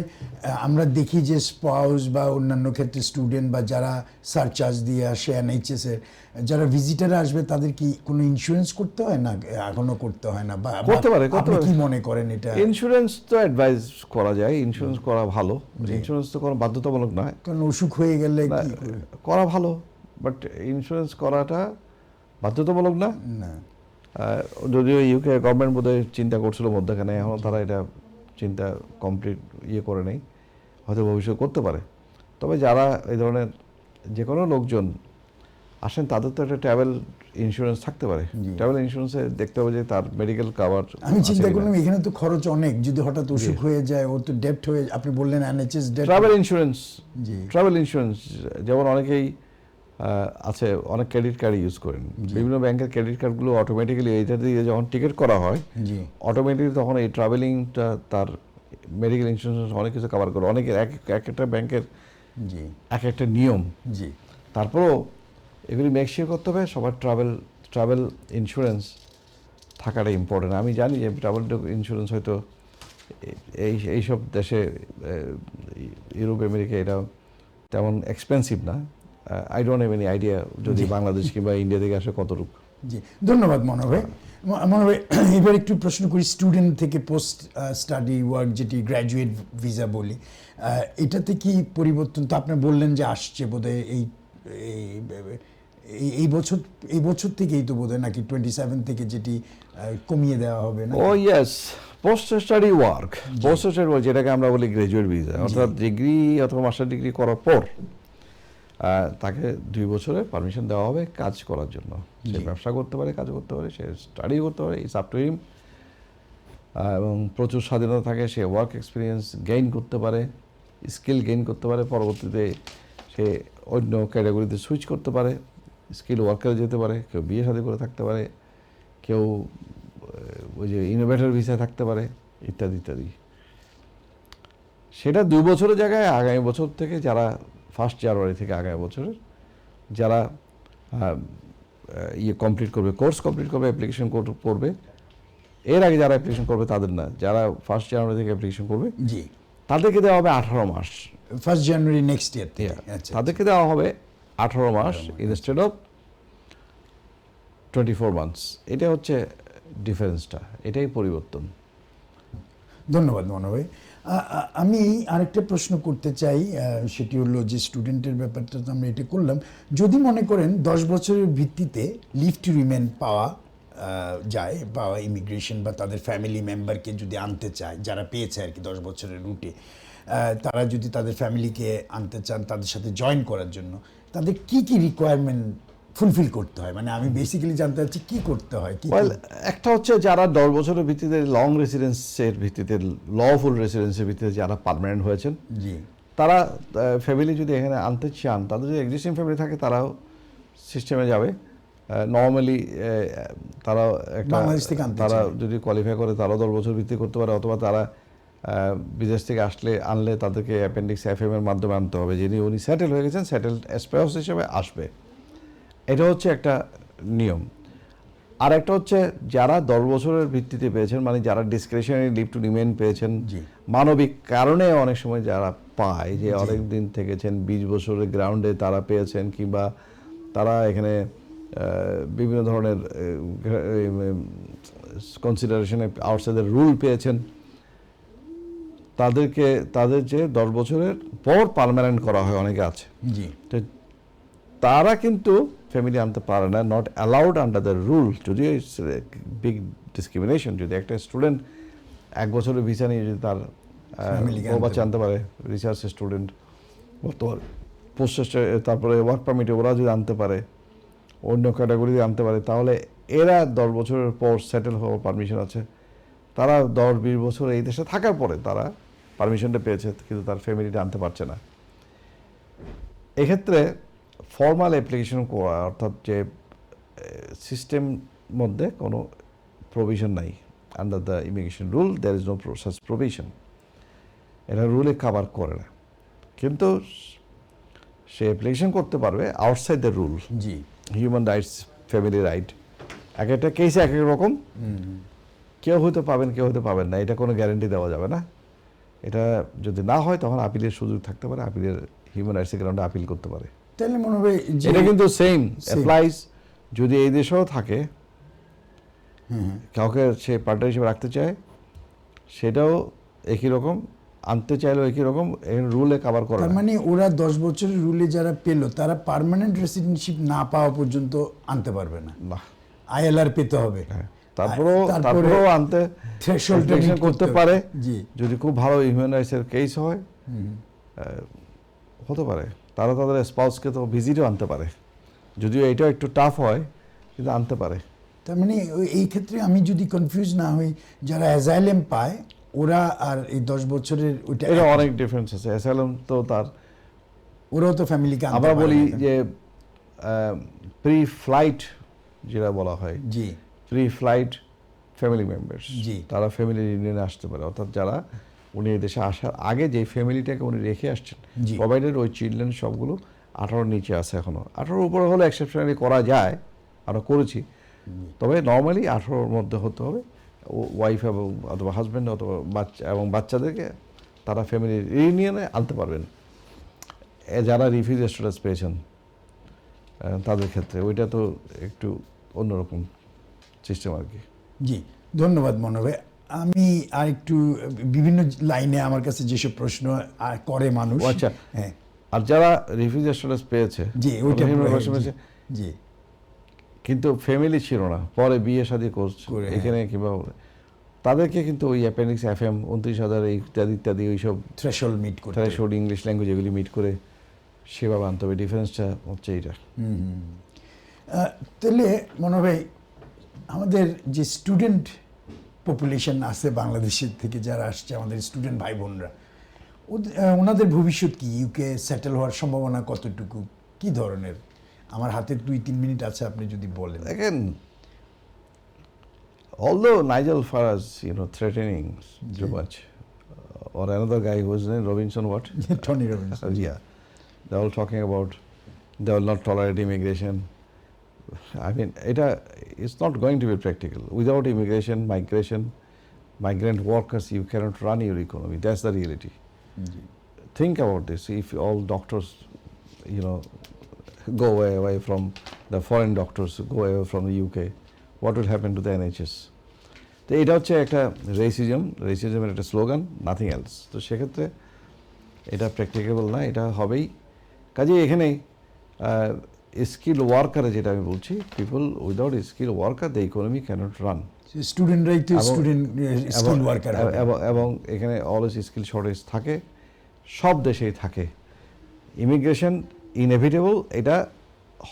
আমরা দেখি যে স্পাউস বা অন্যান্য ক্ষেত্রে স্টুডেন্ট বা যারা সারচার্জ দিয়ে আসে এনএইচএস এর, যারা ভিজিটার আসবে তাদের কি কোনো ইন্স্যুরেন্স করতে হয় না? এখনো করতে হয় না? বা করতে পারে। আপনি কি মনে করেন এটা? ইন্স্যুরেন্স তো অ্যাডভাইস করা যায়, ইন্স্যুরেন্স করা ভালো, ইন্স্যুরেন্স তো কোনো বাধ্যতামূলক নয়, কারণ অসুখ হয়ে গেলে কি করা ভালো, বাট ইন্স্যুরেন্স করাটা বাধ্যতামূলক না। না যদিও ইউকে গভর্নমেন্ট বোধহয় চিন্তা করছিল মধ্যখানে, এখনও তারা এটা চিন্তা কমপ্লিট করে নেই, হয়তো ভবিষ্যতে করতে পারে। তবে যারা এই ধরনের যে কোনো লোকজন আসেন তাদের তো একটা ট্রাভেল ইন্স্যুরেন্স থাকতে পারে। ট্রাভেল ইন্স্যুরেন্সে দেখতে হবে যে তার মেডিকেল কাভার। আমি চিন্তা করলাম এখানে তো খরচ অনেক, যদি হঠাৎ অসুখ হয়ে যায়, ওর তো ডেপ্ট হয়ে, আপনি বললেন NHS ডেপ্ট। ট্রাভেল ইন্স্যুরেন্স, জি ট্রাভেল ইন্স্যুরেন্স যেমন অনেকেই আছে, অনেক ক্রেডিট কার্ড ইউজ করেন। বিভিন্ন ব্যাংকের ক্রেডিট কার্ডগুলো অটোমেটিক্যালি এইটা দিয়ে যখন টিকিট করা হয়, জি অটোমেটিক্যালি তখন এই ট্রাভেলিংটা তার মেডিকেল ইন্স্যুরেন্স অনেক কিছু কভার করে। অনেকের এক একটা ব্যাংকের জি এক একটা নিয়ম। জি তারপরেও এগুলি মেকশিওর করতে হবে সবার ট্রাভেল ইন্স্যুরেন্স থাকাটা ইম্পর্টেন্ট। আমি জানি যে ট্রাভেল ইন্স্যুরেন্স হয়তো এইসব দেশে ইউরোপ আমেরিকা এটা তেমন এক্সপেন্সিভ না। I don't have any idea যদি বাংলাদেশ কিংবা ইন্ডিয়া থেকে আসে কতটুকু। জি ধন্যবাদ মনোহর ভাই। মনোহর ভাই, এবার একটু প্রশ্ন করি, স্টুডেন্ট থেকে পোস্ট স্টাডি ওয়ার্ক, যেটি গ্র্যাজুয়েট ভিসা বলি, এটাতে কি পরিবর্তন? তো আপনি বললেন যে আসছে বোধহয় এই বছর থেকেই তো বোধহয়, নাকি 27 থেকে যেটি কমিয়ে দেওয়া হবে না? ও ইয়েস, পোস্ট স্টাডি ওয়ার্ক, যেটাকে আমরা বলি গ্র্যাজুয়েট ভিসা, অর্থাৎ ডিগ্রি অথবা মাস্টার ডিগ্রি করার পর তাকে 2 বছরের পারমিশন দেওয়া হবে কাজ করার জন্য। সে ব্যবসা করতে পারে, কাজ করতে পারে, সে স্টাডি করতে পারে, ইটস আপ টু হিম। এবং প্রচুর স্বাধীনতা থাকে, সে ওয়ার্ক এক্সপিরিয়েন্স গেইন করতে পারে, স্কিল গেইন করতে পারে, পরবর্তীতে সে অন্য ক্যাটাগরিতে সুইচ করতে পারে, স্কিল ওয়ার্কারে যেতে পারে, কেউ বিয়ে শাদী করে থাকতে পারে, কেউ ওই যে ইনোভেটর ভিসায় থাকতে পারে, ইত্যাদি ইত্যাদি। সেটা 2 বছরের জায়গায় আগামী বছর থেকে, যারা 1 জানুয়ারি থেকে আগামী বছরের যারা কমপ্লিট করবে, কোর্স কমপ্লিট করবে, অ্যাপ্লিকেশন করবে, এর আগে যারা অ্যাপ্লিকেশন করবে তাদের না, যারা 1 জানুয়ারি থেকে অ্যাপ্লিকেশন করবে জি তাদেরকে দেওয়া হবে 18 মাস। 1 জানুয়ারি নেক্সট ইয়ার থেকে। আচ্ছা, তাদেরকে দেওয়া হবে 18 মাস ইনস্টেড অফ 24 মান্থস। এটা হচ্ছে ডিফারেন্সটা, এটাই পরিবর্তন। ধন্যবাদ মনোহর ভাই। আমি আরেকটা প্রশ্ন করতে চাই, সেটি হলো যে স্টুডেন্টের ব্যাপারটা তো আমরা এটা করলাম, যদি মনে করেন 10 বছরের ভিত্তিতে লিভ টু রিমেন পাওয়া যায়, পাওয়া ইমিগ্রেশন বা তাদের ফ্যামিলি মেম্বারকে যদি আনতে চায়, যারা পেয়েছে আর কি 10 বছরের রুটে, তারা যদি তাদের ফ্যামিলিকে আনতে চান তাদের সাথে জয়েন করার জন্য, তাদের কি কি রিকোয়ারমেন্ট ফুলফিল করতে হয়? মানে আমি বেসিক্যালি জানতে চাচ্ছি কি করতে হয়। ওয়েল, একটা হচ্ছে যারা 10 বছরের ভিত্তিতে লং রেসিডেন্সের ভিত্তিতে, লফুল রেসিডেন্সের ভিত্তিতে যারা পার্মানেন্ট হয়েছেন, জি তারা ফ্যামিলি যদি এখানে আনতে চান, তাদের যদি এক্সিস্টিং ফ্যামিলি থাকে তারাও সিস্টেমে যাবে। নর্মালি তারা একটা বাংলাদেশ থেকে আনতে তারা চায়। যদি কোয়ালিফাই করে তারাও 10 বছর ভিত্তি করতে পারে, অথবা তারা বিদেশ থেকে আনলে তাদেরকে অ্যাপেন্ডিক্স FM এর মাধ্যমে আনতে হবে। যিনি উনি সেটেল হয়ে গেছেন, সেটেলড স্পাউস হিসেবে আসবে। এটা হচ্ছে একটা নিয়ম। আর একটা হচ্ছে যারা 10 বছরের ভিত্তিতে পেয়েছেন, মানে যারা ডিসক্রিশনারি লিভ টু রিমেইন পেয়েছেন, মানবিক কারণে অনেক সময় যারা পায়, যে অনেক দিন থেকেছেন, 20 বছরের গ্রাউন্ডে তারা পেয়েছেন, কিংবা তারা এখানে বিভিন্ন ধরনের কনসিডারেশনে আউটসাইডের রুল পেয়েছেন, তাদের যে 10 বছরের পর পার্মানেন্ট করা হয়, অনেকে আছে, জি তো তারা কিন্তু ফ্যামিলি আনতে পারে না, not allowed under the rule. যদিও ইটস বিগ ডিসক্রিমিনেশন। যদি একটা স্টুডেন্ট 1 বছরের ভিসা নিয়ে যদি তার বাচ্চা আনতে পারে, রিসার্চ স্টুডেন্ট বর্তমানে পোস্ট, তারপরে ওয়ার্ক পারমিটে ওরা যদি আনতে পারে, অন্য ক্যাটাগরিতে আনতে পারে, তাহলে এরা 10 বছরের পর সেটেল হওয়ার পারমিশন আছে। তারা 10-20 বছর এই দেশে থাকার পরে তারা পারমিশনটা পেয়েছে, কিন্তু তার ফ্যামিলিটা আনতে পারছে না। এক্ষেত্রে ফর্মাল অ্যাপ্লিকেশন করা, অর্থাৎ যে সিস্টেম মধ্যে কোনো প্রভিশন নাই, under the immigration rule there is no such provision, এটা রুলে কভার করে না। কিন্তু সে অ্যাপ্লিকেশন করতে পারবে outside the rule. G human rights, family right, এক একটা কেসে এক এক রকম। কেউ হয়তো পাবেন, কেউ হয়তো পাবেন না, এটা কোনো গ্যারান্টি দেওয়া যাবে না। এটা যদি না হয় তখন আপিলের সুযোগ থাকতে পারে, আপিলের হিউম্যান রাইটসের গ্রাউন্ডে আপিল করতে পারে। তাহলে মনে হবে যে এটা কিন্তু সেম অ্যাপ্লাইজ যদি এই দেশেও থাকে, কাউকে সে পার্টনার হিসেবে রাখতে চায়, সেটাও একই রকম, আনতে চাইলেও একই রকম, রুলে কভার করে তার না। মানে ওরা 10 বছরের রুলে যারা পেলো, তারা পার্মানেন্ট রেসিডেন্টশিপ না পাওয়া পর্যন্ত আনতে পারবে না, না, ILR পেতে হবে। তারপরেও আনতে থ্রেশহোল্ড করতে পারে। জি যদি খুব ভালো হিউম্যান রাইটসের কেস হয়, হতে পারে। তারা তাদের স্পাউসকে তো ভিজিটও আনতে পারে, যদিও এটাও একটু টাফ হয়, কিন্তু আনতে পারে। তার মানে এই ক্ষেত্রে আমি যদি কনফিউজ না হই, যারা অ্যাজাইলেম পায় ওরা আর এই 10 বছরের ওইটা এটা অনেক ডিফারেন্স আছে। অ্যাসাইলাম তো তার, ওরাও তো ফ্যামিলিকে আনতে আমরা পারে বলি না। যে প্রি ফ্লাইট যেটা বলা হয়, জি প্রি ফ্লাইট ফ্যামিলি মেম্বার্স, জি। তারা ফ্যামিলি ইউনিয়নে আসতে পারে, অর্থাৎ যারা উনি এই দেশে আসার আগে যে ফ্যামিলিটাকে উনি রেখে আসছেন, জি। প্রোভাইডেড ওই চিলড্রেন সবগুলো 18 নিচে আছে এখনো। 18 উপরে হলে এক্সেপশনালি করা যায়, আমরা করেছি, তবে নর্মালি 18 মধ্যে হতে হবে। ওয়াইফ এবং অথবা হাজব্যান্ড অথবা বাচ্চা এবং বাচ্চাদেরকে তারা ফ্যামিলি ইউনিয়নে আনতে পারবেন। যারা রিফিউজি স্ট্যাটাস পেয়েছেন তাদের ক্ষেত্রে ওইটা তো একটু অন্যরকম সিস্টেম আর কি। জি, ধন্যবাদ মনোজ ভাই। আমি আর একটু বিভিন্ন লাইনে আমার কাছে যেসব প্রশ্ন করে মানুষ, ও আচ্ছা, হ্যাঁ আর যারা রিফিউজি স্ট্যাটাস পেয়েছে, জি ওইটা পেয়েছে জি কিন্তু ফ্যামিলি ছিল না, পরে বিয়ে শাদী করছে করে, এখানে কিংবা, তাদেরকে কিন্তু ওই অ্যাপেন্ডিক্স FM 29,000 ইত্যাদি ইত্যাদি ওইসব থ্রেশহোল্ড মিট করতে থ্রেশহোল্ড ইংলিশ ল্যাঙ্গুয়েজ এগুলি মিট করে সেভাবে আনতে হবে। ডিফারেন্সটা হচ্ছে এইটা। তাহলে মনোজ ভাই, আমাদের যে স্টুডেন্ট পপুলেশন আছে বাংলাদেশের থেকে যারা আসছে, আমাদের স্টুডেন্ট ভাই বোনরা, ওনাদের ভবিষ্যৎ কি? ইউকে সেটেল হওয়ার সম্ভাবনা কতটুকু, কি ধরনের? আমার হাতে 2-3 মিনিট আছে, আপনি যদি বলেন। Again, although Nigel Farage, threatening too much, or another guy who was named Robinson, what? Tony Robbins, Yeah, they're all talking about they will not tolerate immigration. I mean, it's not going to be practical. Without immigration, migration, migrant workers, you cannot run your economy. That's the reality. Think about this. If all doctors, go away from the foreign doctors, go away from the UK, what will happen to the NHS? তো এটা হচ্ছে একটা রেসিজমের একটা slogan, nothing else. তো সেক্ষেত্রে এটা প্র্যাকটিকেবল না, এটা হবেই। কাজেই এখানে স্কিল ওয়ার্কারে যেটা আমি বলছি, people without skill worker the economy cannot run. স্টুডেন্টরাই তো স্টুডেন্ট স্কিল ওয়ার্কার, এবং এখানে অলওয়েজ স্কিল শর্টেজ থাকে, সব দেশেই থাকে। ইমিগ্রেশন ইনএভিটেবল, এটা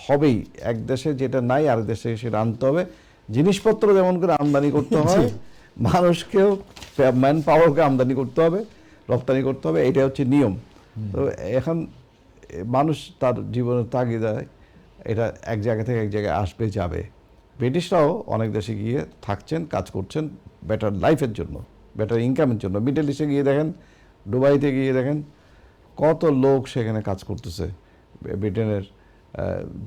হবেই। এক দেশে যেটা নাই আরেক দেশে সেটা আনতে হবে। জিনিসপত্র যেমন করে আমদানি করতে হয়, মানুষকেও, ম্যান পাওয়ারকে আমদানি করতে হবে, রপ্তানি করতে হবে, এটা হচ্ছে নিয়ম। তো এখন মানুষ তার জীবনের তাগিদায় এটা এক জায়গা থেকে এক জায়গায় আসবে যাবে। ব্রিটিশরাও অনেক দেশে গিয়ে থাকছেন, কাজ করছেন বেটার লাইফের জন্য, বেটার ইনকামের জন্য। মিডল ইস্টে গিয়ে দেখেন, দুবাইতে গিয়ে দেখেন কত লোক সেখানে কাজ করতেছে। ব্রিটেনের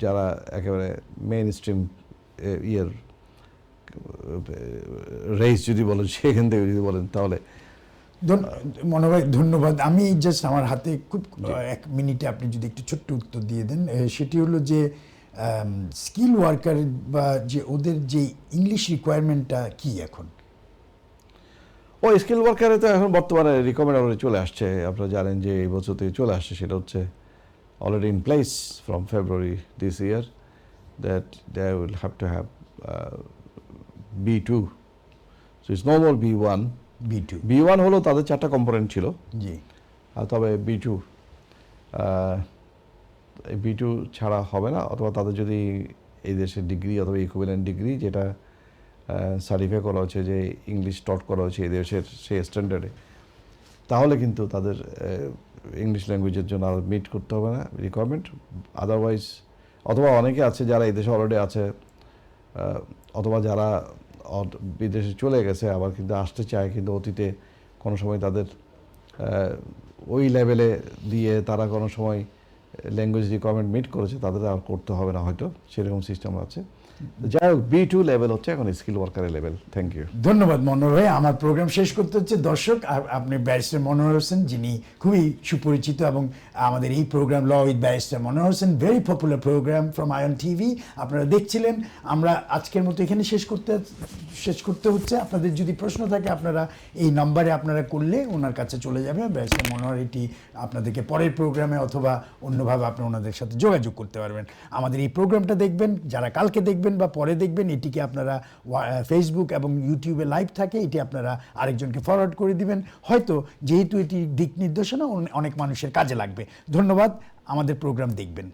যারা একেবারে মেইন স্ট্রিম রেস যদি বলেন, সেখান থেকে যদি বলেন, তাহলে মনোজ ভাই ধন্যবাদ। আমি জাস্ট আমার হাতে খুব 1 মিনিটে আপনি যদি একটু ছোট্ট উত্তর দিয়ে দেন, সেটি হলো যে স্কিল ওয়ার্কার বা যে ওদের যে ইংলিশ রিকোয়ারমেন্টটা কি এখন? ওই স্কিল ওয়ার্কারে তো এখন বর্তমানে রিকমেন্ড অলরেডি চলে আসছে। আপনারা জানেন যে এই বছর থেকে চলে আসছে, সেটা হচ্ছে already in place from February this year, that they will have to have B2, so it's no more B1. B1 হলো তাদের 4টা কম্পোনেন্ট ছিল, জি, তবে B2 B2 ছাড়া হবে না, অথবা তাদের যদি এই দেশের ডিগ্রি অথবা ইকুইভ্যালেন্ট ডিগ্রি যেটা সার্টিফাই করা হচ্ছে যে ইংলিশ টট করা হচ্ছে এই দেশের সেই স্ট্যান্ডার্ডে, তাহলে কিন্তু তাদের ইংলিশ ল্যাঙ্গুয়েজের জন্য আর মিট করতে হবে না রিকোয়ারমেন্ট। আদারওয়াইজ, অথবা অনেকে আছে যারা এই দেশে অলরেডি আছে, অথবা যারা বিদেশে চলে গেছে আবার কিন্তু আসতে চায়, কিন্তু অতীতে কোনো সময় তাদের ওই লেভেলে দিয়ে তারা কোনো সময় ল্যাঙ্গুয়েজ রিকোয়ারমেন্ট মিট করেছে, তাদের আর করতে হবে না হয়তো, সেরকম সিস্টেম আছে। যাই হোক, B2 লেভেল হচ্ছে এখন স্কিল ওয়ার্কারের লেভেল। থ্যাংক ইউ, ধন্যবাদ মনোহর ভাই। আমার প্রোগ্রাম শেষ করতে হচ্ছে। দর্শক, আপনি ব্যারিস্টার মনোহর হোসেন, যিনি খুবই সুপরিচিত, এবং আমাদের এই program law with barrister Manohar Hossain, very popular program from Ion TV, আপনারা দেখছিলেন। আমরা আজকের মতো এখানে শেষ করতে হচ্ছে। আপনাদের যদি প্রশ্ন থাকে আপনারা এই নম্বরে আপনারা করলে ওনার কাছে চলে যাবে। ব্যারিস্টার মনোহর এটি আপনাদেরকে পরের প্রোগ্রামে অথবা অন্যভাবে আপনি ওনাদের সাথে যোগাযোগ করতে পারবেন। আমাদের এই প্রোগ্রামটা দেখবেন, যারা কালকে দেখবেন বা পরে দেখবেন, এটিকে আপনারা ফেসবুক এবং ইউটিউবে লাইভ থাকে, এটি আপনারা আরেকজনকে ফরওয়ার্ড করে দিবেন। হয়তো যেহেতু এটি দিক নির্দেশনা অনেক মানুষের কাজে লাগবে। ধন্যবাদ। আমাদের প্রোগ্রাম দেখবেন।